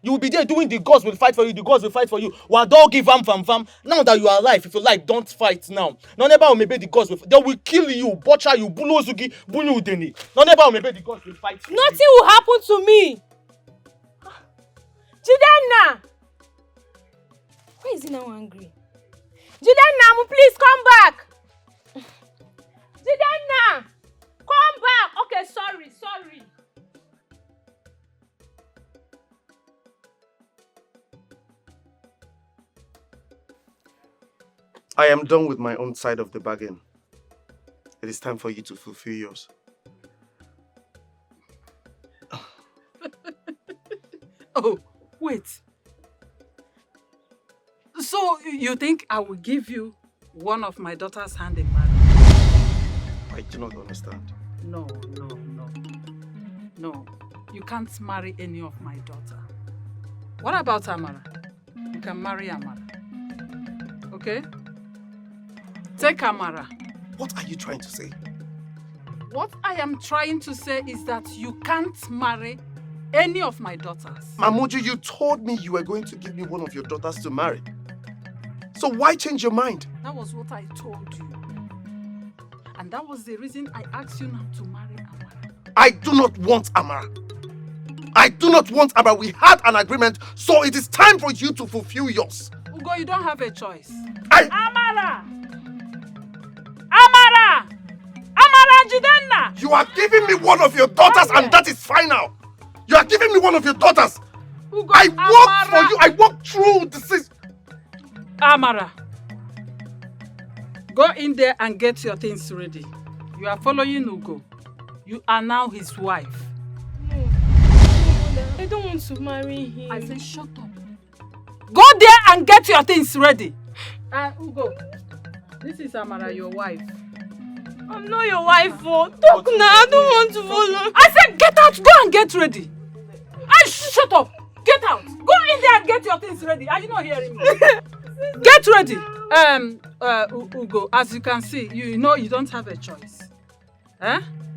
You will be there doing the gods will fight for you. The gods will fight for you. Wadogi vam. Now that you are alive, if you like, don't fight now. Maybe the gods will. They will kill you, butcher you, bulozugi, bunu deni. Maybe the gods will fight for you. Nothing will happen to me. Jidenna! Why is he now angry? Jidenna, please come back! Jidenna! Come back! Okay, sorry. I am done with my own side of the bargain. It is time for you to fulfill yours. Oh, wait. So you think I will give you one of my daughter's hand in marriage? I do not understand. No. You can't marry any of my daughter. What about Amara? You can marry Amara. Okay? Take Amara. What are you trying to say? What I am trying to say is that you can't marry any of my daughters. Mamuju, you told me you were going to give me one of your daughters to marry. So why change your mind? That was what I told you. And that was the reason I asked you not to marry Amara. I do not want Amara. I do not want Amara. We had an agreement, so it is time for you to fulfill yours. Ugo, you don't have a choice. Amara! Amara! Amara Jidenna! You are giving me one of your daughters and that is final. You are giving me one of your daughters. Ugo, I worked for you. I worked through this. Amara, go in there and get your things ready. You are following Ugo. You are now his wife. No, I don't want to marry him. I said shut up. Go there and get your things ready. Ugo, this is Amara, your wife. I'm not your wife, oh. Talk now, I don't want to follow. I said get out, go and get ready. Shut up. Get out. Go in there and get your things ready. Are you not hearing me? Get ready. Ugo, as you can see, you know you don't have a choice.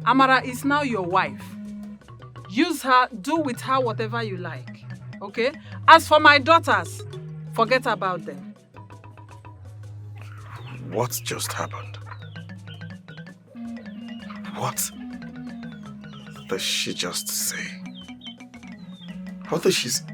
Amara is now your wife. Use her, do with her whatever you like. Okay? As for my daughters, forget about them. What just happened? What does she just say? What does she say?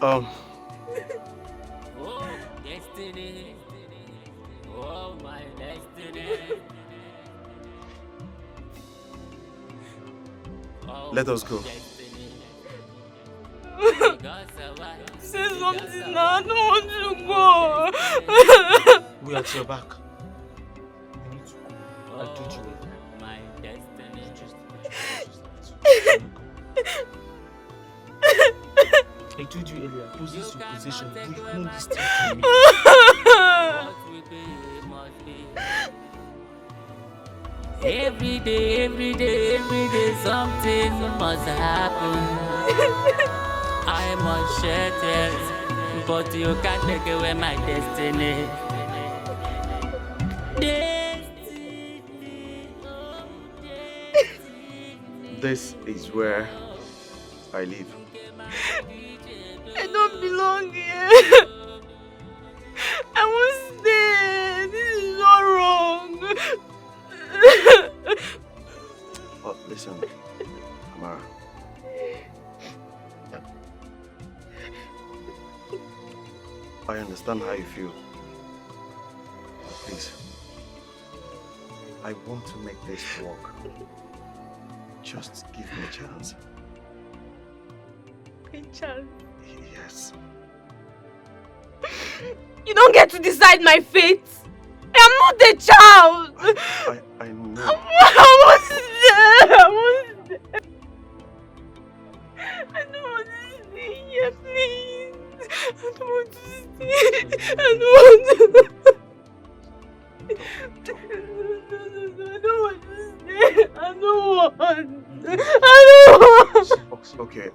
Oh, destiny. Oh, my destiny. Oh, Let us go. Say something now, I don't want to go. We are at your back. You need to go. I told you. My destiny. I told you earlier, possess your possession. You know this thing to me. What will be, must be. Every day, something must happen. I must share tears, but you can't take away my destiny. This is where I live. I don't belong here. I won't stay. This is not wrong. Oh, listen, Amara. I understand how you feel. But please, I want to make this work. Just give me a chance. A chance? Yes. You don't get to decide my fate. I'm not a child. I know. I was there. I was there. I don't want to stay here, please. I don't want to stay. I don't want to. I don't want to stay. I don't want. Okay,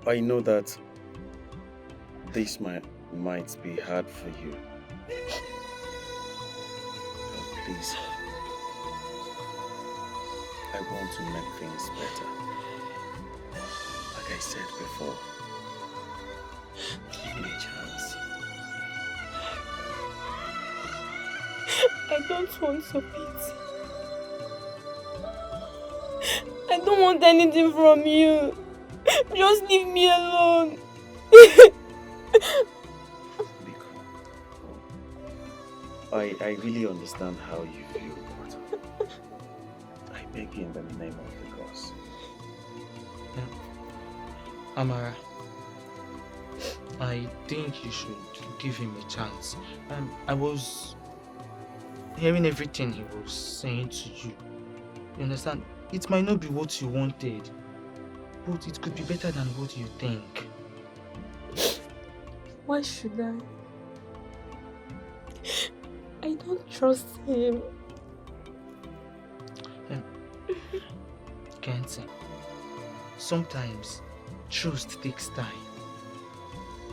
I know that this might be hard for you. But please, I want to make things better. Like I said before, give me a chance. I don't want your pity. I don't want anything from you. Just leave me alone. I really understand how you feel, but I beg you in the name of the gods. Amara, I think you should give him a chance. I was hearing everything he was saying to you. You understand? It might not be what you wanted, but it could be better than what you think. Why should I? I don't trust him. Kenton, sometimes trust takes time.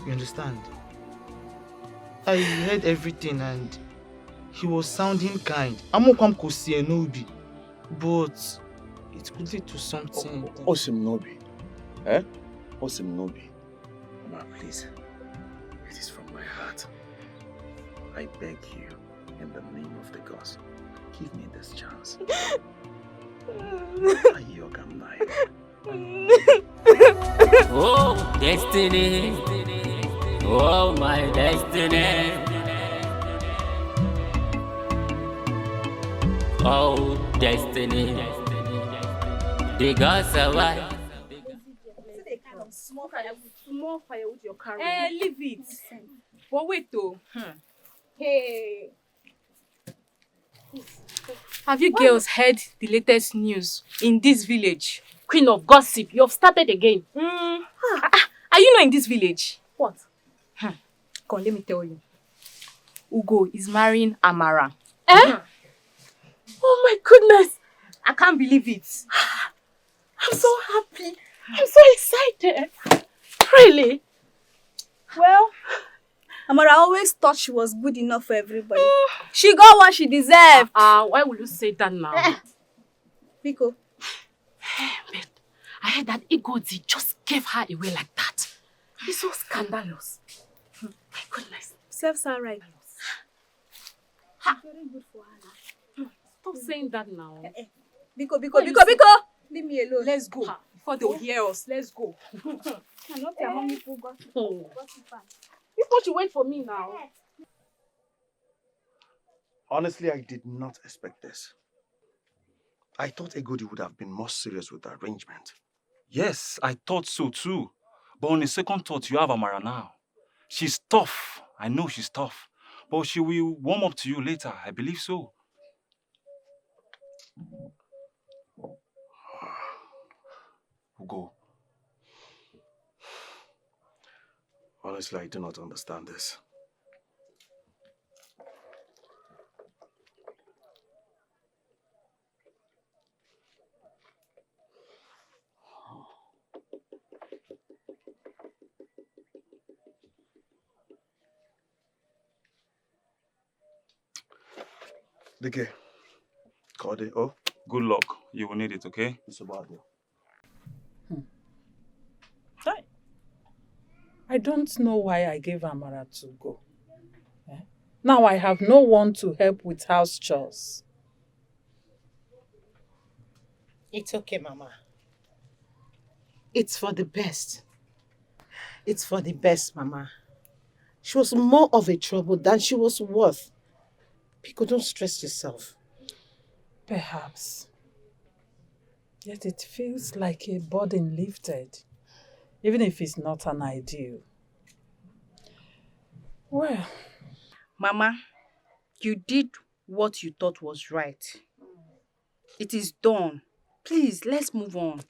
You understand? I heard everything and he was sounding kind. Amokwam kosi enobi, but it could lead to something. Osim Nobi. Eh? Osim Nobi. Mama, please. It is from my heart. I beg you, in the name of the gods, give me this chance. Oh, destiny. Oh, my destiny. Oh, destiny. The gods are right. Small fire with your car. Leave it. But wait though. Hey. Have you girls heard the latest news in this village? Queen of gossip, you have started again. Are you not in this village? What? Come, let me tell you. Ugo is marrying Amara. Oh my goodness. I can't believe it. I'm so happy. I'm so excited. Really? Well, Amara always thought she was good enough for everybody. She got what she deserved. Why would you say that now? Biko. But I heard that Igodi just gave her away like that. It's so scandalous. My goodness. Serves her right. Very good for her now. Stop saying that now. Biko. Leave me alone. Let's go. Before they'll hear us. Let's go. I'm not your mommy who got You thought you wait for me now. Honestly, I did not expect this. I thought Egodi would have been more serious with the arrangement. Yes, I thought so too. But on the second thought, you have Amara now. She's tough. I know she's tough. But she will warm up to you later. I believe so. Ugo. Honestly, I do not understand this. Dike, Kode, oh? Good luck. You will need it, okay? It's about you. I don't know why I gave Amara to go. Now I have no one to help with house chores. It's okay, Mama. It's for the best. It's for the best, Mama. She was more of a trouble than she was worth. Pico, don't stress yourself. Perhaps. Yet it feels like a burden lifted, even if it's not an ideal. Well, Mama, you did what you thought was right. It is done. Please, let's move on.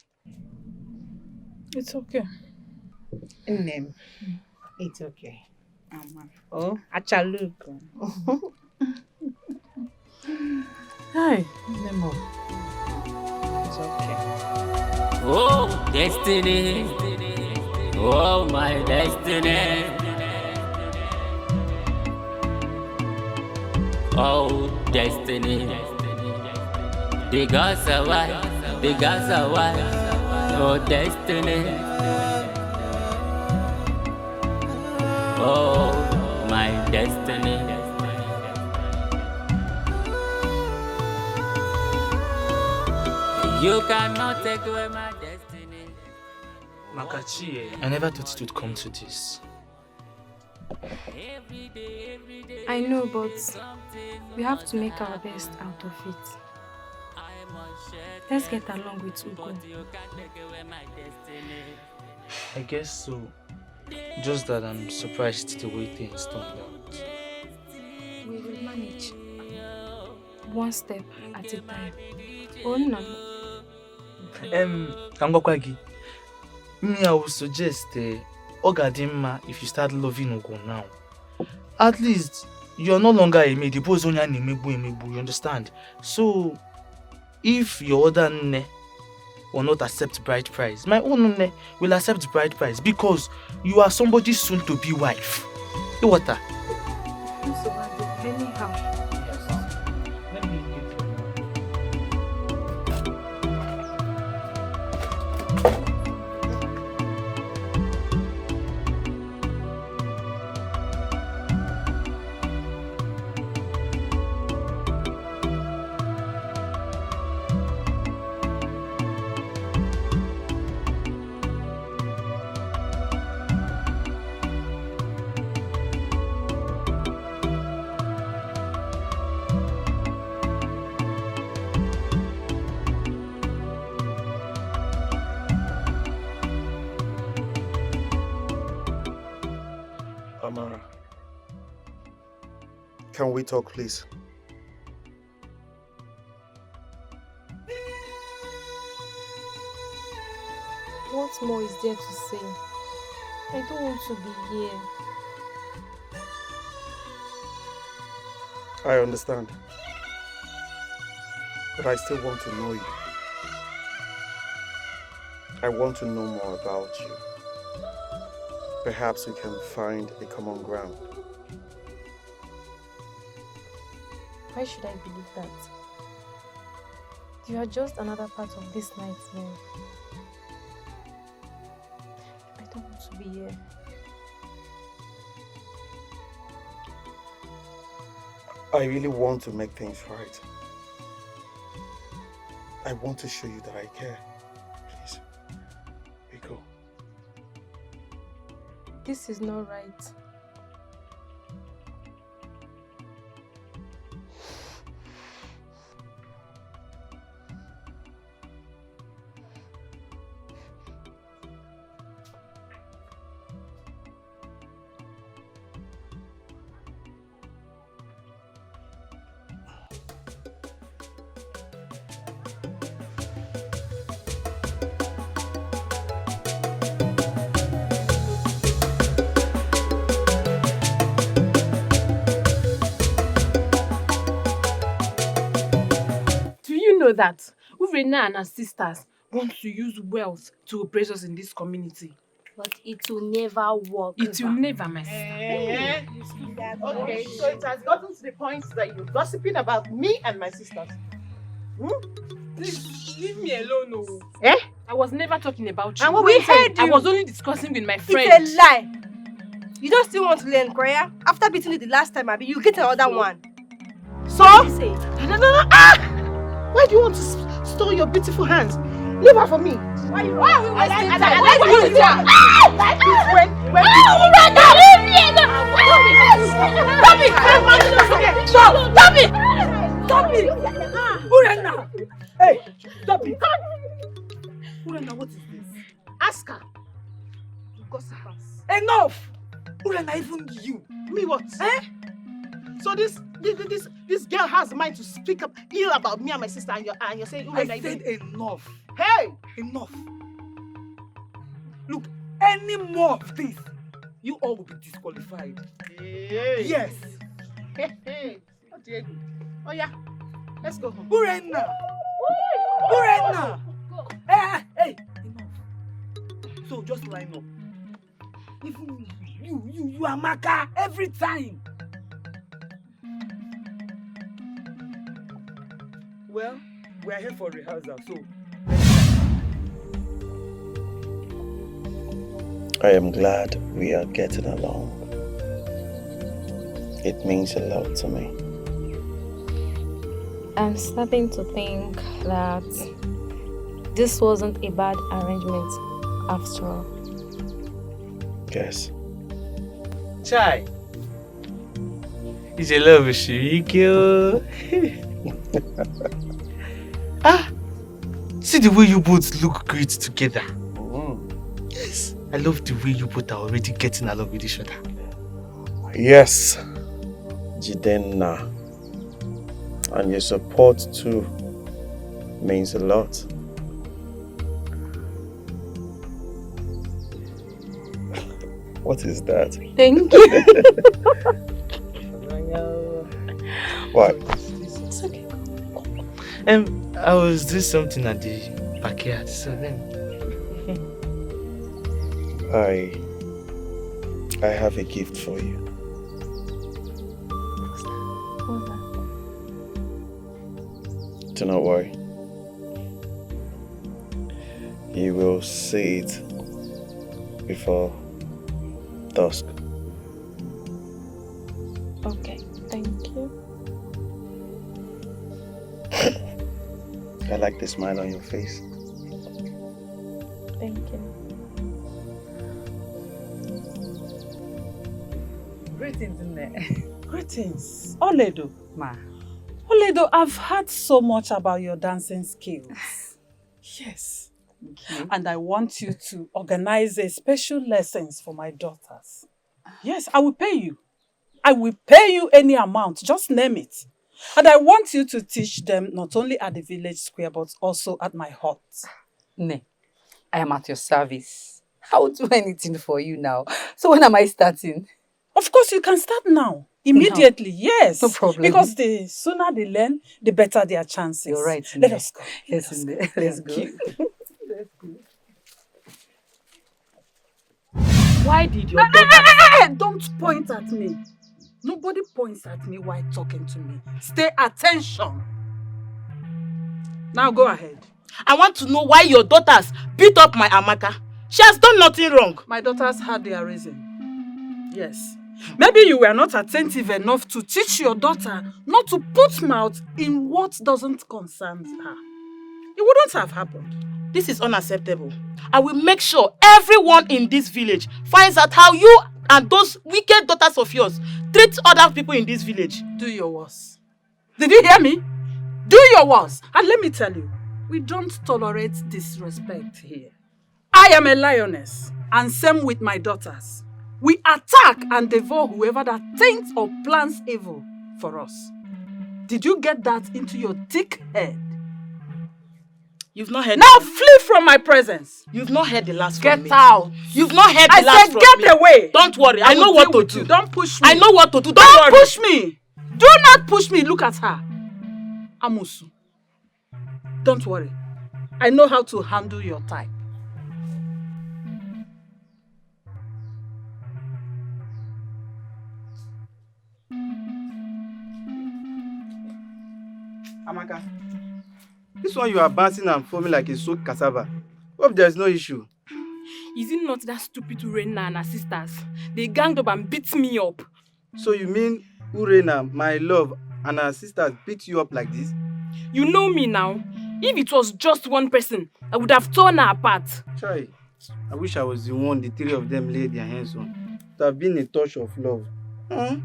It's okay. Name. It's okay. Mama. Oh, achaluko. Hi, Nemo. It's okay. Oh, destiny. Oh, my destiny. Oh, destiny. The gods are white. The gods are white. Oh, destiny. Oh, my destiny. You cannot take away my destiny. Makachi, I never thought it would come to this. I know, but we have to make our best out of it. Let's get along with Ugo. I guess so. Just that I'm surprised the way things turned out. We will manage. One step at a time. Oh no. Kangokwagi, I would suggest Ogadimma if you start loving Ugo now. At least you're no longer a maid, you understand? So if your other nne will not accept bride price, my own nne will accept bride price because you are somebody's soon to be wife. You what? Anyhow. Amara, can we talk, please? What more is there to say? I don't want to be here. I understand. But I still want to know you. I want to know more about you. Perhaps we can find a common ground. Why should I believe that? You are just another part of this nightmare. I don't want to be here. I really want to make things right. I want to show you that I care. Please, Biko. This is not right. That Urena and her sisters want to use wealth to oppress us in this community. But it will never work. It will never, my sister. Okay, so it has gotten to the point that you're gossiping about me and my sisters. Please leave me alone, no. Eh? I was never talking about you. And what we heard I was only discussing with my friend. It's a lie. You don't still want to learn choir? After beating it the last time, Abby, you get another one. So? No. Ah! Why do you want to store your beautiful hands? Leave her for me. Why are we wasting time? Stop it! Urena! Hey, stop it! Urena, what is this? Ask her. Gossipers. Enough! Urena, even you. Me what? Eh? So this girl has the mind to speak up ill about me and my sister, and you're saying I said enough. Hey! Enough. Look, any more of this, you all will be disqualified. Hey. Yes. Hey. Oh yeah. Let's go home. Urena! Urena! Hey! Enough. So just line up. Even you Amaka, every time. Well, we are here for rehearsal, so. I am glad we are getting along. It means a lot to me. I'm starting to think that this wasn't a bad arrangement after all. Yes. Chai. It's a love Shirikyo. See the way you both look great together. Yes. I love the way you both are already getting along with each other. Yes, Jidenna. And your support too means a lot. What is that? Thank you. What? It's okay. I was doing something at the backyard, so then. I have a gift for you. Do not worry. You will see it before dusk. Okay, thank you. I like the smile on your face. Thank you. Greetings, Nne. Greetings. Oledo. Ma. Oledo, I've heard so much about your dancing skills. Yes. Okay. And I want you to organize a special lessons for my daughters. Yes, I will pay you. I will pay you any amount. Just name it. And I want you to teach them not only at the village square, but also at my hut. Nne, I am at your service. I will do anything for you now. So when am I starting? Of course, you can start now. Immediately, yes. No problem. Because the sooner they learn, the better their chances. You're right, Let Nne. us go. Yes, Nne. Let's go. Let's go. Why did your daughter... Don't point at me. Nobody points at me while talking to me. Stay attention. Now go ahead. I want to know why your daughters beat up my Amaka. She has done nothing wrong. My daughters had their reason. Yes. Maybe you were not attentive enough to teach your daughter not to put mouth in what doesn't concern her. It wouldn't have happened. This is unacceptable. I will make sure everyone in this village finds out how you and those wicked daughters of yours treat other people in this village. Do your worst. Did you hear me? Do your worst. And let me tell you, we don't tolerate disrespect here. I am a lioness, and same with my daughters. We attack and devour whoever that thinks or plans evil for us. Did you get that into your thick head? You've not heard. Now flee from my presence. You've not heard the last Get from me. out. You've not heard the I last said from get me. away. Don't worry. I know will what deal to with do. you. Don't push me. I know what to do. Don't worry. push me. Do not push me. Look at her. Amusu. Don't worry. I know how to handle your type. Amaka, this one you are bouncing and foaming like a soaked cassava. Hope there's no issue. Is it not that stupid Urena and her sisters? They ganged up and beat me up. So you mean Urena, my love, and her sisters beat you up like this? You know me now. If it was just one person, I would have torn her apart. Try. I wish I was the one the three of them laid their hands on. It would have been a touch of love. Huh?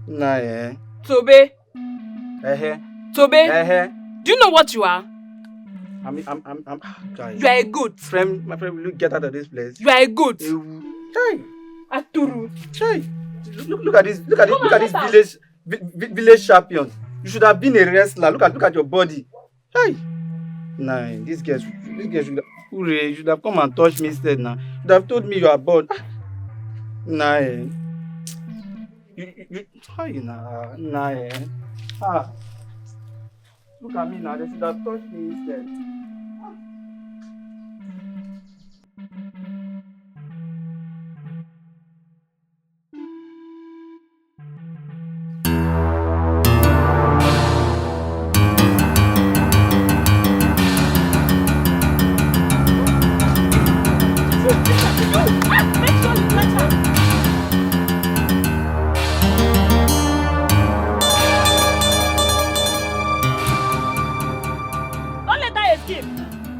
Nah, eh? Tobe. Tobe. Do you know what you are? Guys. You are a goat. My friend, look, get out of this place. You are a goat. Chai. Aturu. Chai. Look at this. Look at this village champion. You should have been a wrestler. Look at your body. Chai. Nah, this girl should have come and touched me instead now. Should have told me you are born. Nah, eh. Look at me now, they should have touched me instead.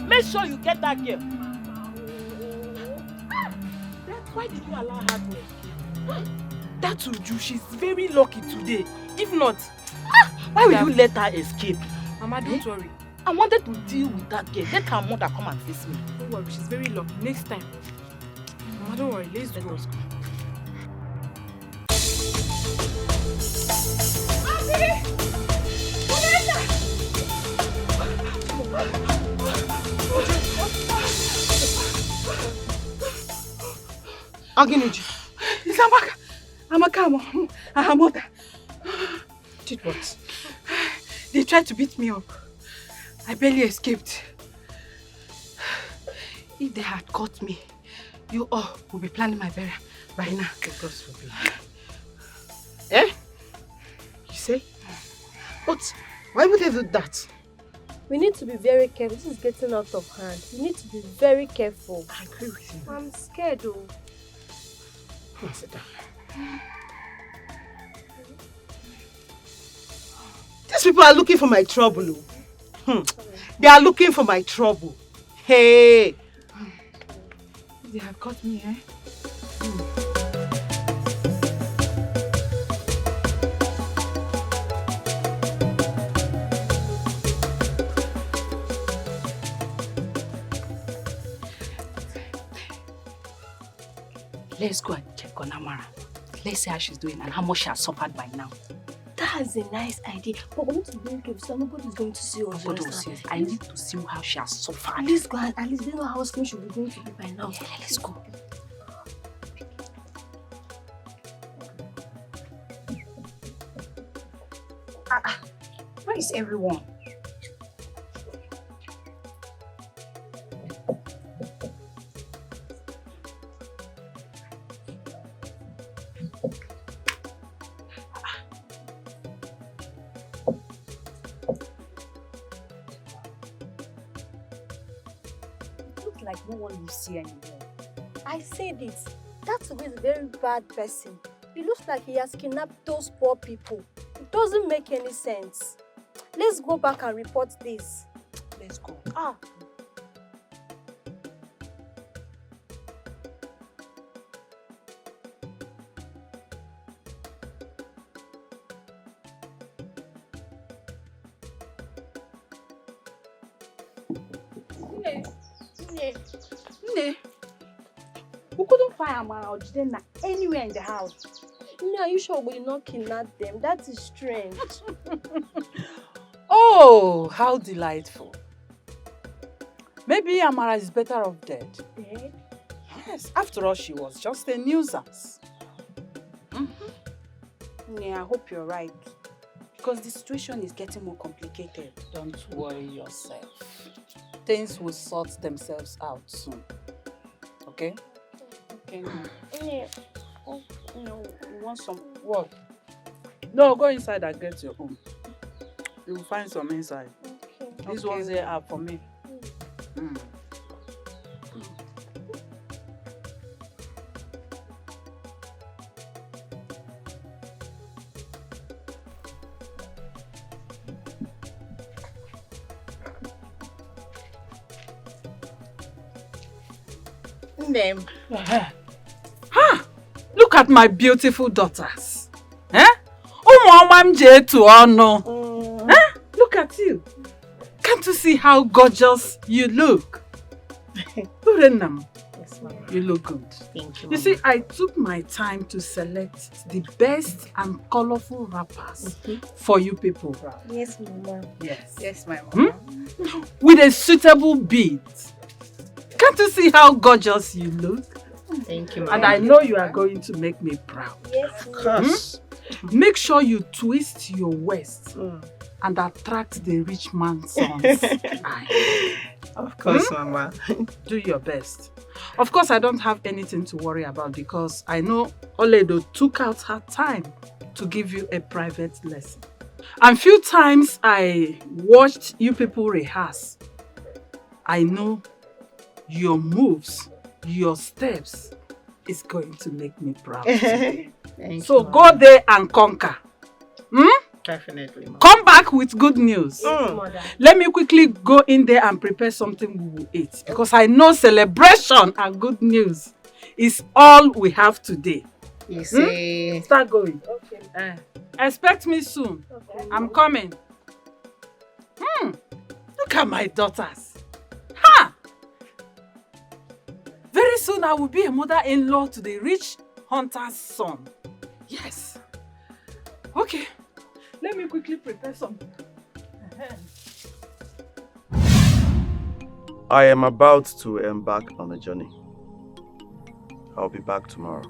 Make sure you get that girl. Why did you allow her to escape? That Uju, she's very lucky today. If not, Why will you let her escape? Mama, don't worry. I wanted to deal with that girl. Let her mother come and face me. Don't worry, she's very lucky. Next time. Mama, don't worry. Let's go. Aginuji. It's Amaka. Amaka, her mother. Did what? They tried to beat me up. I barely escaped. If they had caught me, you all would be planning my burial right now. God forbid. Eh? You say? But why would they do that? We need to be very careful. This is getting out of hand. We need to be very careful. I agree with you. I'm scared though. Sit down. These people are looking for my trouble. They are looking for my trouble. Hey! They have caught me, eh? Let's go and check on Amara. Let's see how she's doing and how much she has suffered by now. That's a nice idea. But we need to be very careful so nobody's going to see us. Nobody will see us. I need to see how she has suffered. Let's go and at least they know how soon she'll be going to be by now. Yeah, let's go. Where is everyone? Looks like no one will see anymore. I said it. That Ugo is a very bad person. It looks like he has kidnapped those poor people. It doesn't make any sense. Let's go back and report this. Let's go. Nne, we couldn't find Amara or Jidenna anywhere in the house. No, are you sure we did not kidnap them? That is strange. Oh, how delightful. Maybe Amara is better off dead. Dead? Yes, after all, she was just a nuisance. Yeah, I hope you're right. Because the situation is getting more complicated. Don't worry yourself. Things will sort themselves out soon. Okay? Okay. Yeah. Oh, no, you want some? What? No, go inside and get your own. You will find some inside. Okay. These ones here are for me. Them. Look at my beautiful daughters. Eh? Look at you. Can't you see how gorgeous you look? Urenam, Yes, Mama. you look good. Thank you, You see, I took my time to select the best and colorful wrappers for you people. Yes, Mama. Yes. Yes, my mom. With a suitable bead. Can't you see how gorgeous you look? Thank you, Mama. And I know you are going to make me proud. Yes, Of course. Make sure you twist your waist and attract the rich man's son's eye. Of course, Mama. Do your best. Of course, I don't have anything to worry about because I know Oledo took out her time to give you a private lesson. And few times I watched you people rehearse. I know your moves, your steps is going to make me proud today. Thank So you, go Mama. there and conquer. Definitely, Mama. Come back with good news. Mother. Let me quickly go in there and prepare something we will eat because I know celebration and good news is all we have today. You see. Start going. Okay. Expect me soon. Okay. I'm coming. Look at my daughters. Ha! Very soon I will be a mother-in-law to the rich hunter's son. Yes. Okay. Let me quickly prepare something. I am about to embark on a journey. I'll be back tomorrow.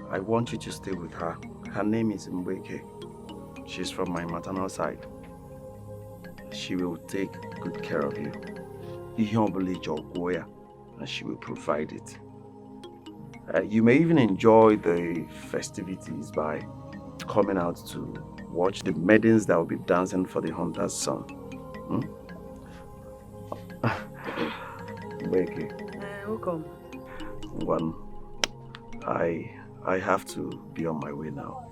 I want you to stay with her. Her name is Mbeke. She's from my maternal side. She will take good care of you. And she will provide it. You may even enjoy the festivities by coming out to watch the maidens that will be dancing for the hunter's son. Mbeke. Welcome. One, I have to be on my way now.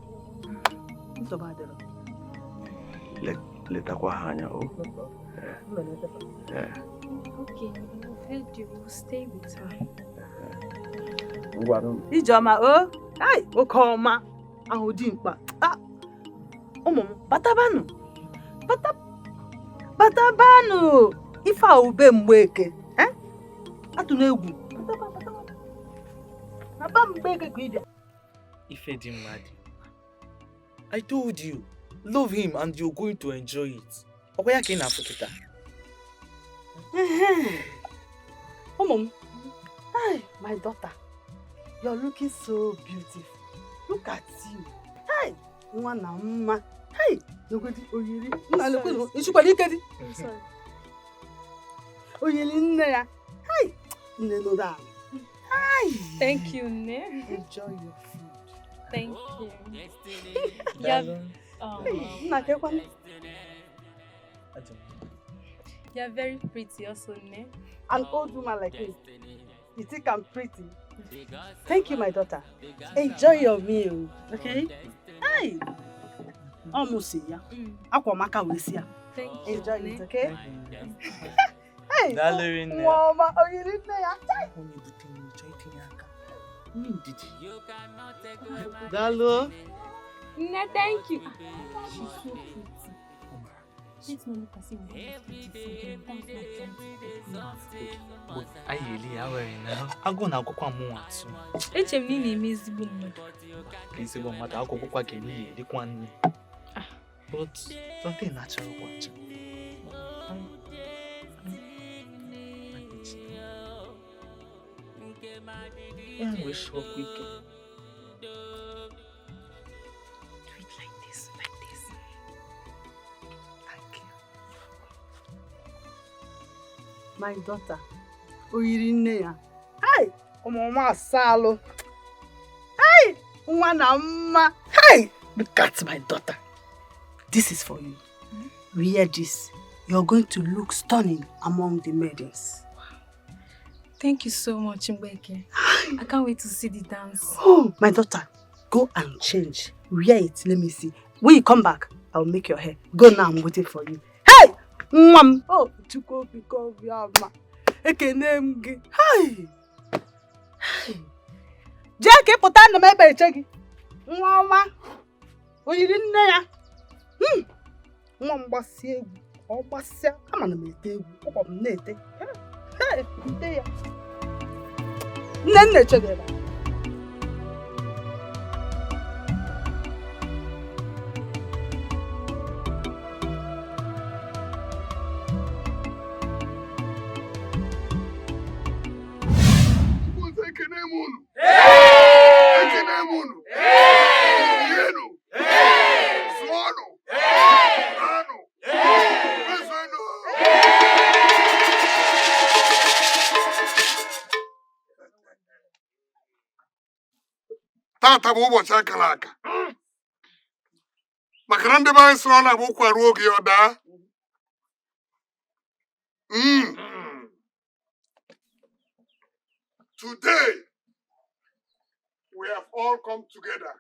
Letakwa hanya oh. Yeah. Okay, we've heard you. We'll stay with her. Ijoma oh. Ai, okoma. Ahudimpa. Ah. Batabanu. Batabanu. Ifa ube Mbeke. Atuna egwu. Aba Mbeke kwide. Ife di madi. I told you, love him and you're going to enjoy it. Okoya ke na afukita. Hi, my daughter. You're looking so beautiful. Look at you. Hi, mwana mma. Hi, nogodi oyiri. Nna lekwe isukwa ikedi. Sorry. Oyiri nne ya. Hi, nne no da. Hi. Thank you, Ne. Enjoy your food. Thank you. You're very pretty also, Ne. An old woman like me. You think I'm pretty? Thank you, my daughter. Enjoy your meal, okay? Hi. Almost see ya. Akwamaka will see ya. Thank you. Enjoy it, okay? Hey. Mama, are you in there? Dalo. Ne, thank you. She's so pretty. Let's not look as if But I really are wearing now. I'm going to go to Moatsu. HM Miss Boom. Please, Mother, I'll go back again. The one. But something natural watch. I wish for quick. Do it like this, Thank you. My daughter, oyiri nne ya. Hi, mama salo. Hi, mwana mma. Hi, look at my daughter. This is for you. Wear this. You're going to look stunning among the maidens. Thank you so much, Mbeke. I can't wait to see the dance. Oh, my daughter, go and change. Wear it. Let me see. When you come back, I'll make your hair. Go now. I'm waiting for you. Hey, mom. Oh, chuko piko biama. Ekenem gi. Hi. Jackie, put on the maybe Jackie. Mama. Oh, you didn't know. Mom was here. Oh, was here. Come on, mate. Oh, mate. Hey, there. Nene chegela. Tata bụ ụbọchị akara aka maka na ndị be anyị sịrị ọ na-abụ ụkwarụ oge ọ daa. Today we have all come together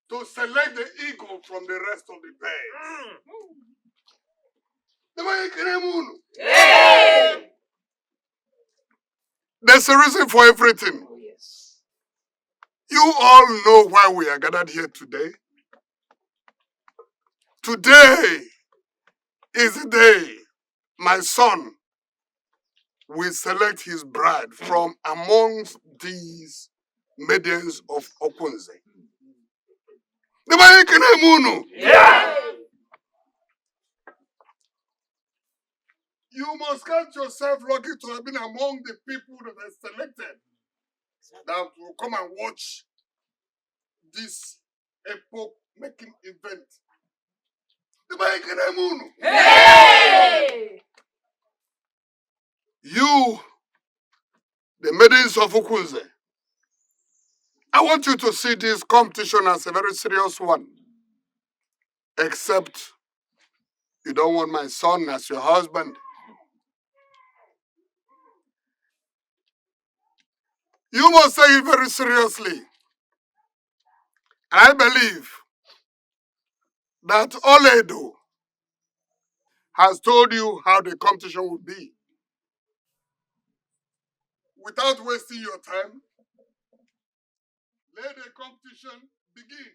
to select the eagle from the rest of the birds. There's a reason for everything. You all know why we are gathered here today. Today is the day my son will select his bride from amongst these maidens of Okunze. Yeah. You must count yourself lucky to have been among the people that are selected that will come and watch this epoch-making event. Hey! You, the maidens of Okunze, I want you to see this competition as a very serious one. Except you don't want my son as your husband. You must say it very seriously. I believe that Oledo has told you how the competition will be. Without wasting your time, let the competition begin.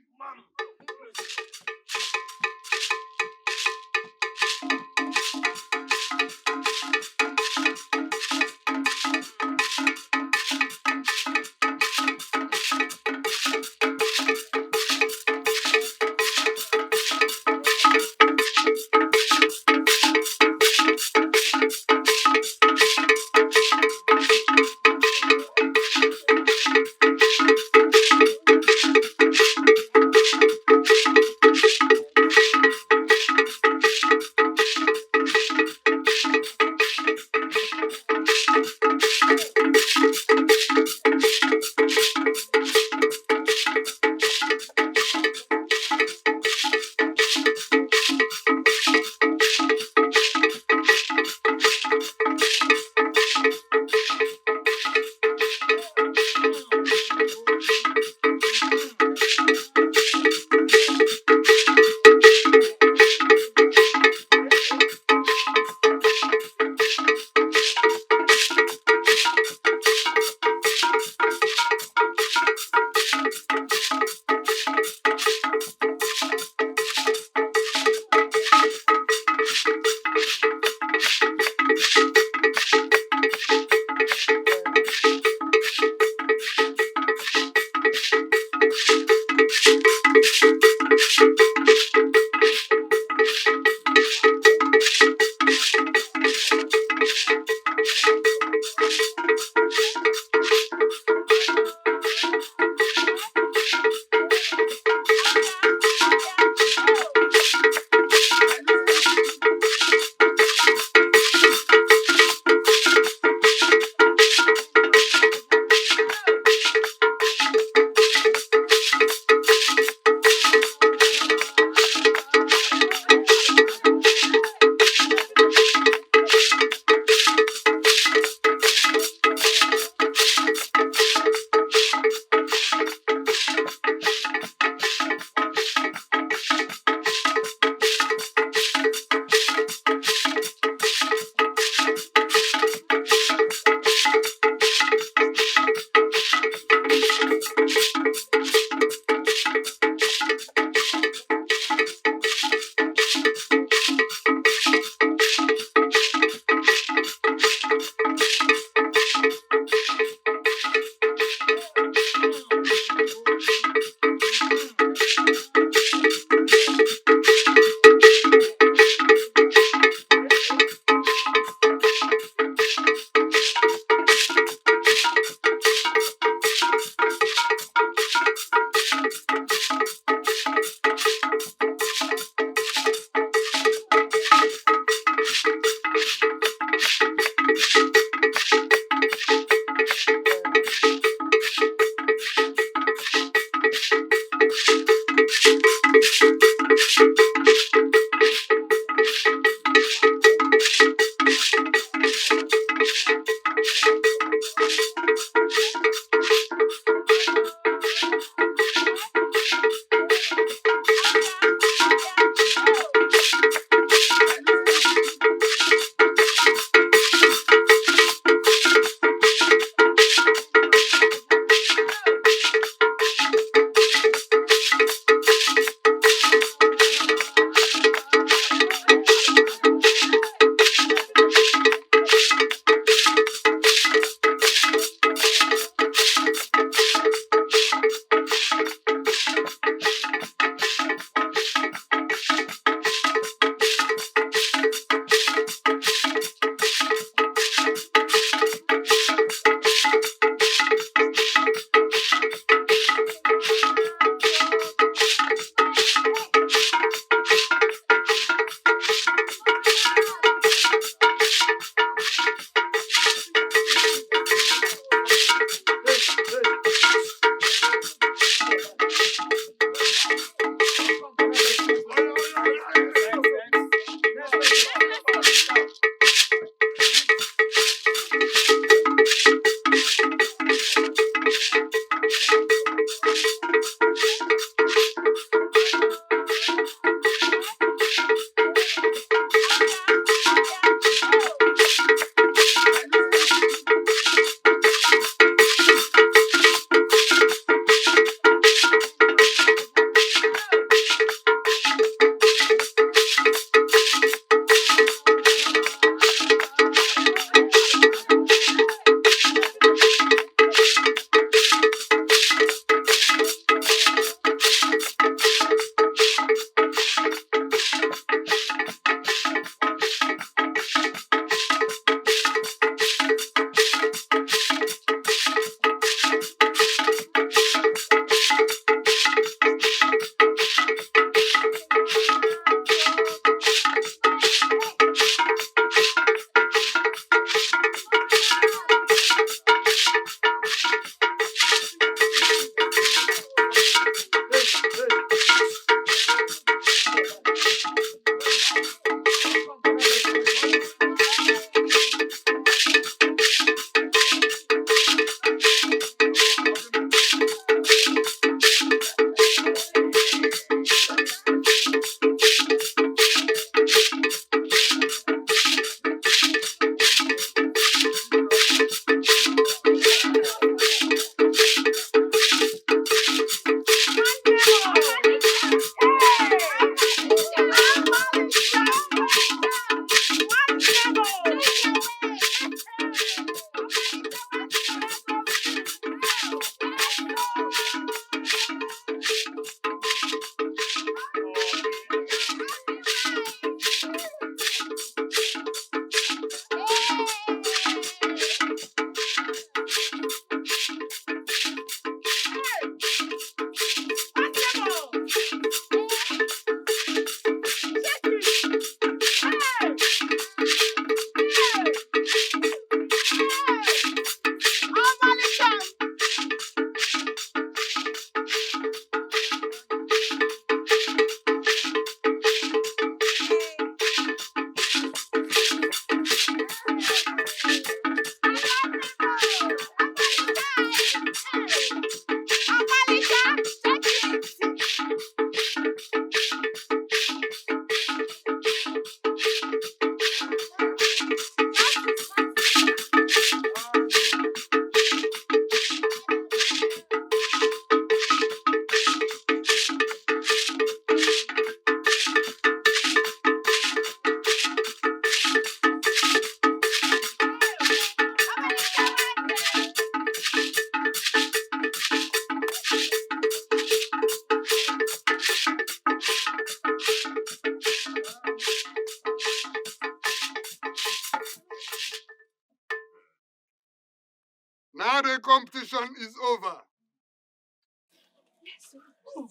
Now the competition is over.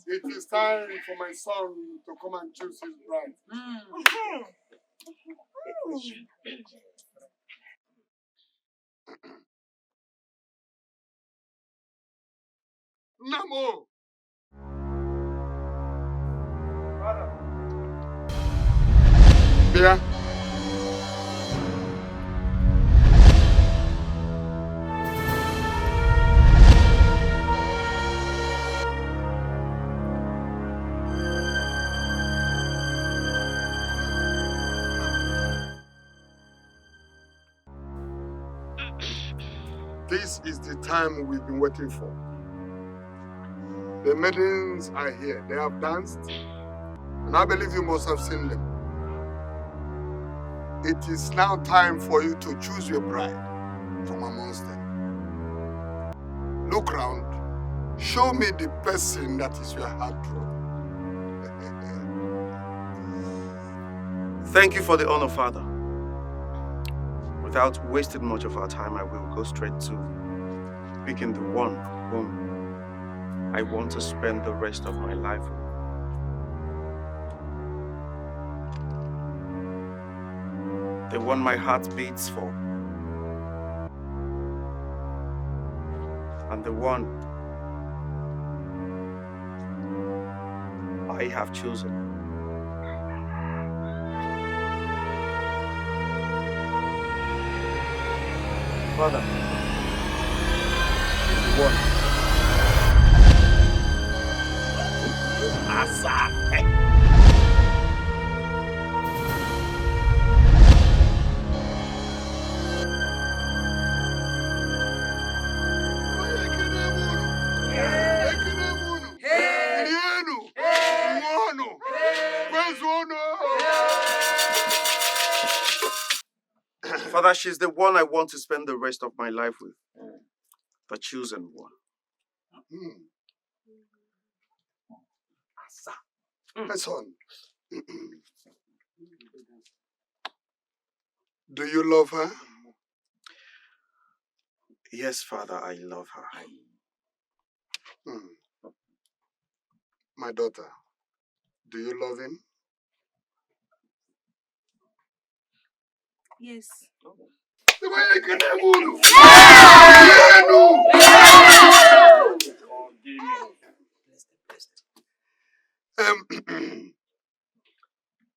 It is time for my son to come and choose his bride. Namo! Bia. This is the time we've been waiting for. The maidens are here. They have danced, and I believe you must have seen them. It is now time for you to choose your bride from amongst them. Look round. Show me the person that is your heart true. Thank you for the honor, Father. Without wasting much of our time, I will go straight to picking the one whom I want to spend the rest of my life with. The one my heart beats for. And the one I have chosen. Father, one. Asa. Father, she's the one I want to spend the rest of my life with. The chosen one. My son, do you love her? Yes, Father, I love her. My daughter, do you love him? Yes.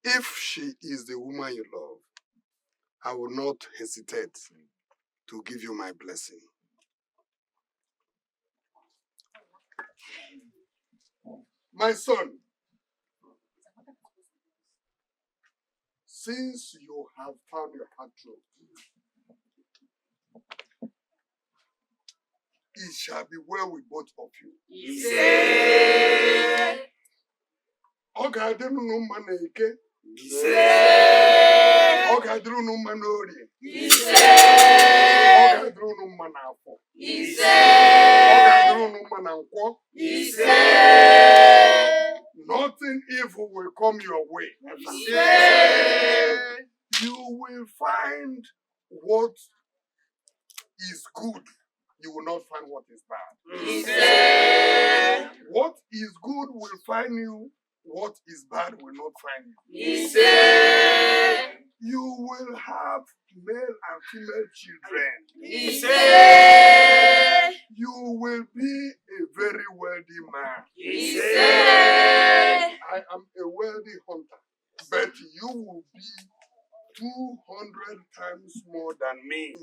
If she is the woman you love, I will not hesitate to give you my blessing. My son, since you have found your heart true, it shall be well with both of you. Oga adịrị unu mma na eke. Oga adịrị unu mma na orie. Oga adịrị unu mma na afọ. Oga adịrị unu mma na nkwọ. Nothing evil will come your way. You will find what is good. You will not find what is bad. What is good will find you. What is bad will not find you. You will have male and female children. You will be a very wealthy man. I am a wealthy hunter, but you will be 200 times more than me.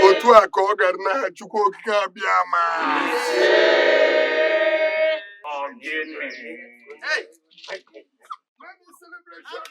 Otu a ka ọ gara na Chukwu okike abịama. Hey! Let the celebration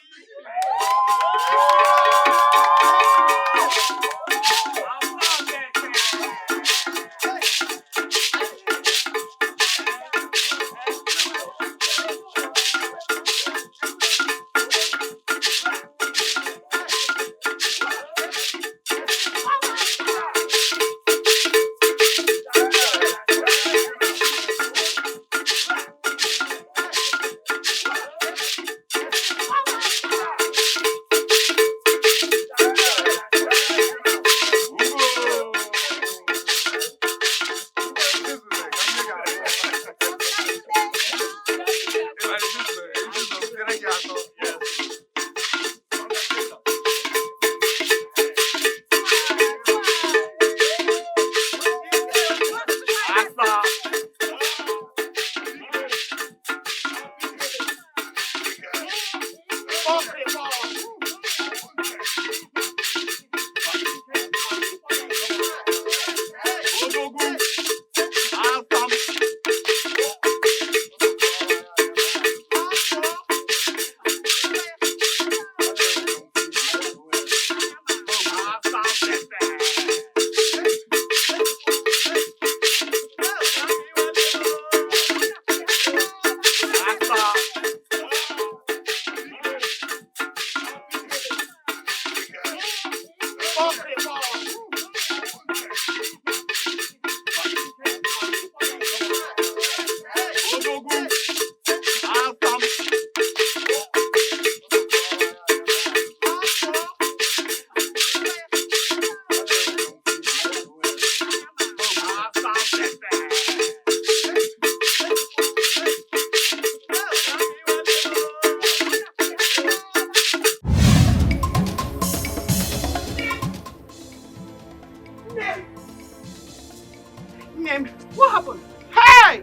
What happened? Hey!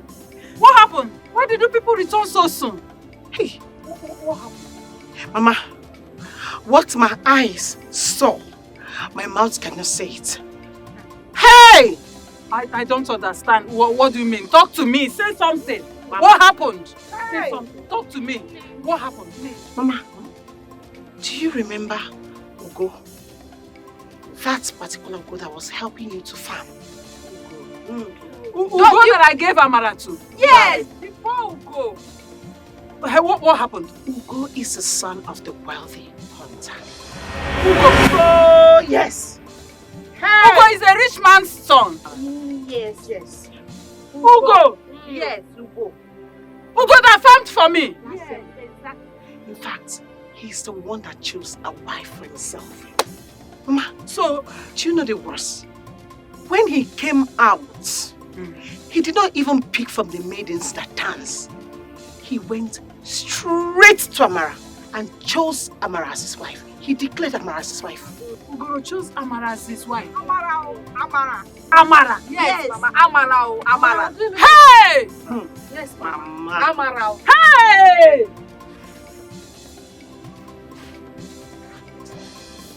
What happened? Why did you people return so soon? Hey, What happened? Mama, what my eyes saw, my mouth cannot say it. Hey! I don't understand. What do you mean? Talk to me. Say something. Mama. What happened? Say something. Talk to me. What happened? Please. Mama, do you remember Ugo? That particular Ugo that was helping you to farm. Ugo that I gave Amara to? Yes! Before Ugo. Hey, what happened? Ugo is the son of the wealthy hunter. Ugo? Yes! Hey. Ugo is a rich man's son. Yes. Ugo? Yes, Ugo. Ugo that farmed for me? Yes, exactly. In fact, he's the one that chose a wife for himself. Mama, so do you know the worst? When he came out, he did not even pick from the maidens that dance. He went straight to Amara and chose Amara as his wife. He declared Amara as his wife. Ugo chose Amara as his wife. Amara. Amara. Yes, Mama. Amara. Hey! Yes, Mama. Amara. Hey!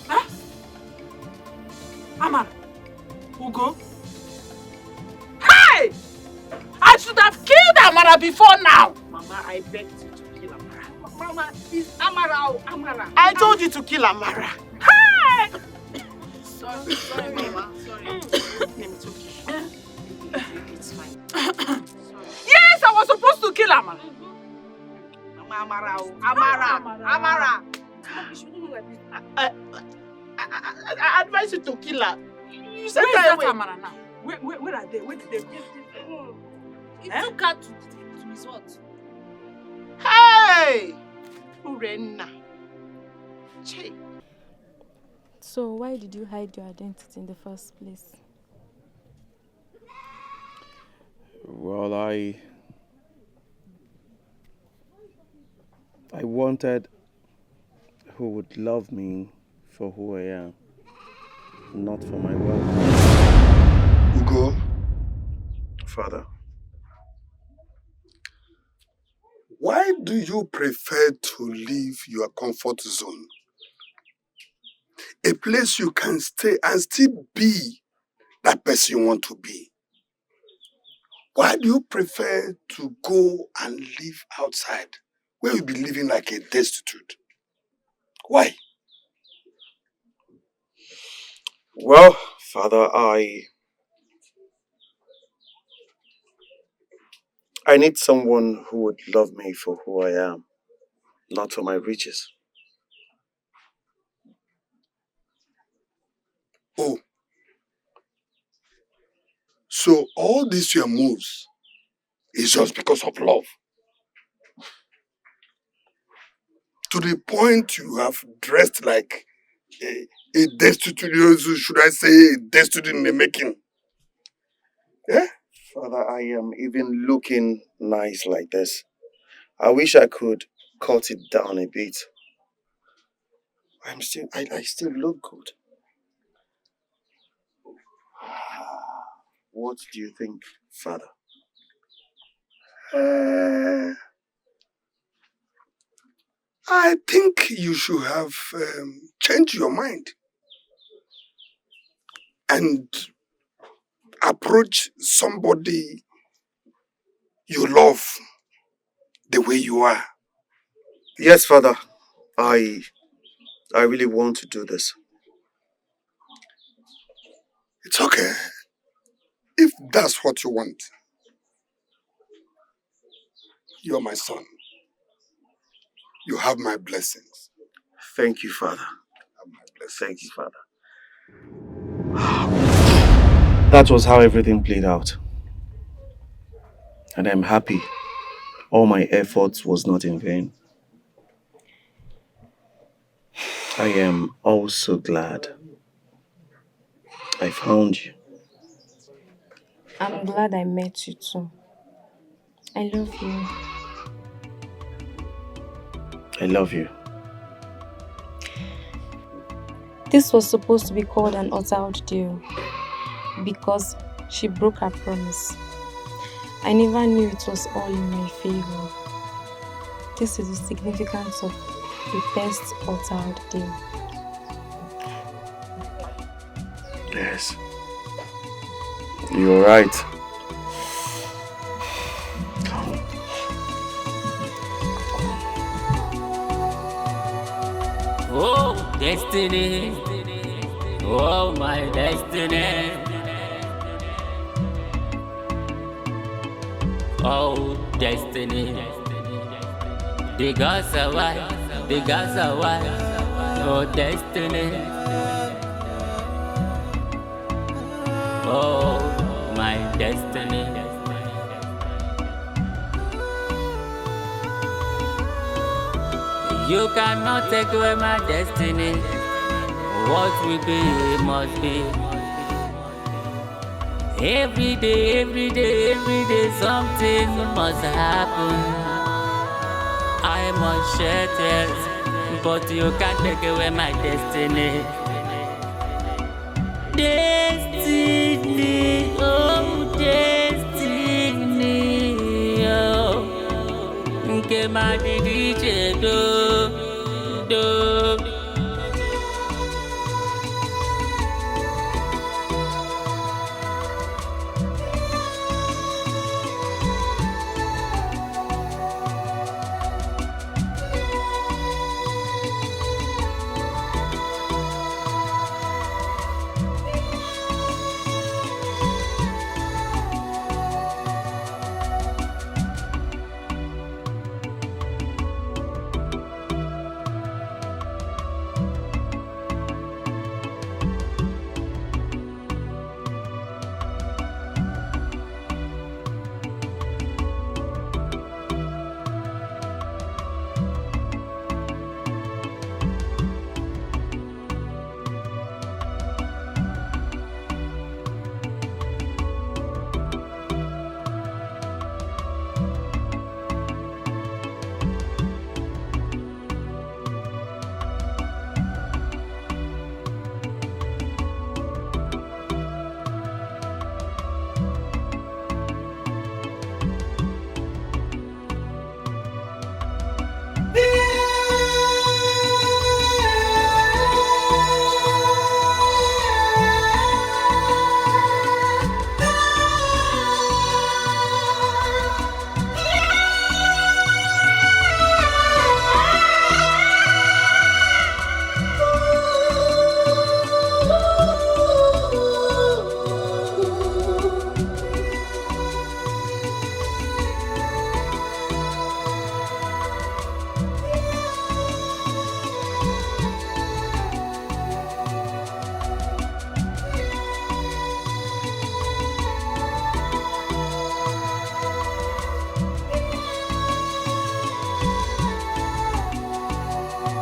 Huh? Amara. Ugo. Hey! I should have killed Amara before now. Mama, I begged you to kill Amara. Mama, it's Amara. I told you to kill Amara. Hey! Sorry, Mama. Sorry. It's okay. It's fine. Yes, I was supposed to kill Amara. Amara. I advise you to kill her. You said Where is that away. Amara now? Where are they? Where did they go? He took her to his what? Hey! Urena. Che. So why did you hide your identity in the first place? Well, I wanted who would love me for who I am, not for my wealth. Ugo, Father. why do you prefer to leave your comfort zone? A place you can stay and still be that person you want to be. Why do you prefer to go and live outside where you'll be living like a destitute? Why? Well, Father, I need someone who would love me for who I am, not for my riches. Oh. So all these your moves is just because of love. To the point you have dressed like a destitute, should I say a destitute in the making? Yeah? Father, I am even looking nice like this. I wish I could cut it down a bit. I still look good. What do you think, Father? I think you should have changed your mind and approach somebody you love the way you are. Yes, Father. I really want to do this. It's okay. If that's what you want, you're my son. You have my blessings. Thank you, Father. Thank you, Father. That was how everything played out. And I'm happy. All my efforts was not in vain. I am also glad I found you. I'm glad I met you too. I love you. I love you. This was supposed to be called an uttered deal because she broke her promise. I never knew it was all in my favor. This is the significance of the best uttered deal. Yes. You're right. Oh, destiny. Oh, my destiny. Oh, destiny. The gods are white. The gods are white. Oh, destiny. Oh, my destiny. You cannot take away my destiny. What will be must be. Every day, something must happen. I must shed tears, but you can't take away my destiny. Destiny, oh destiny, oh. Nke ma di do.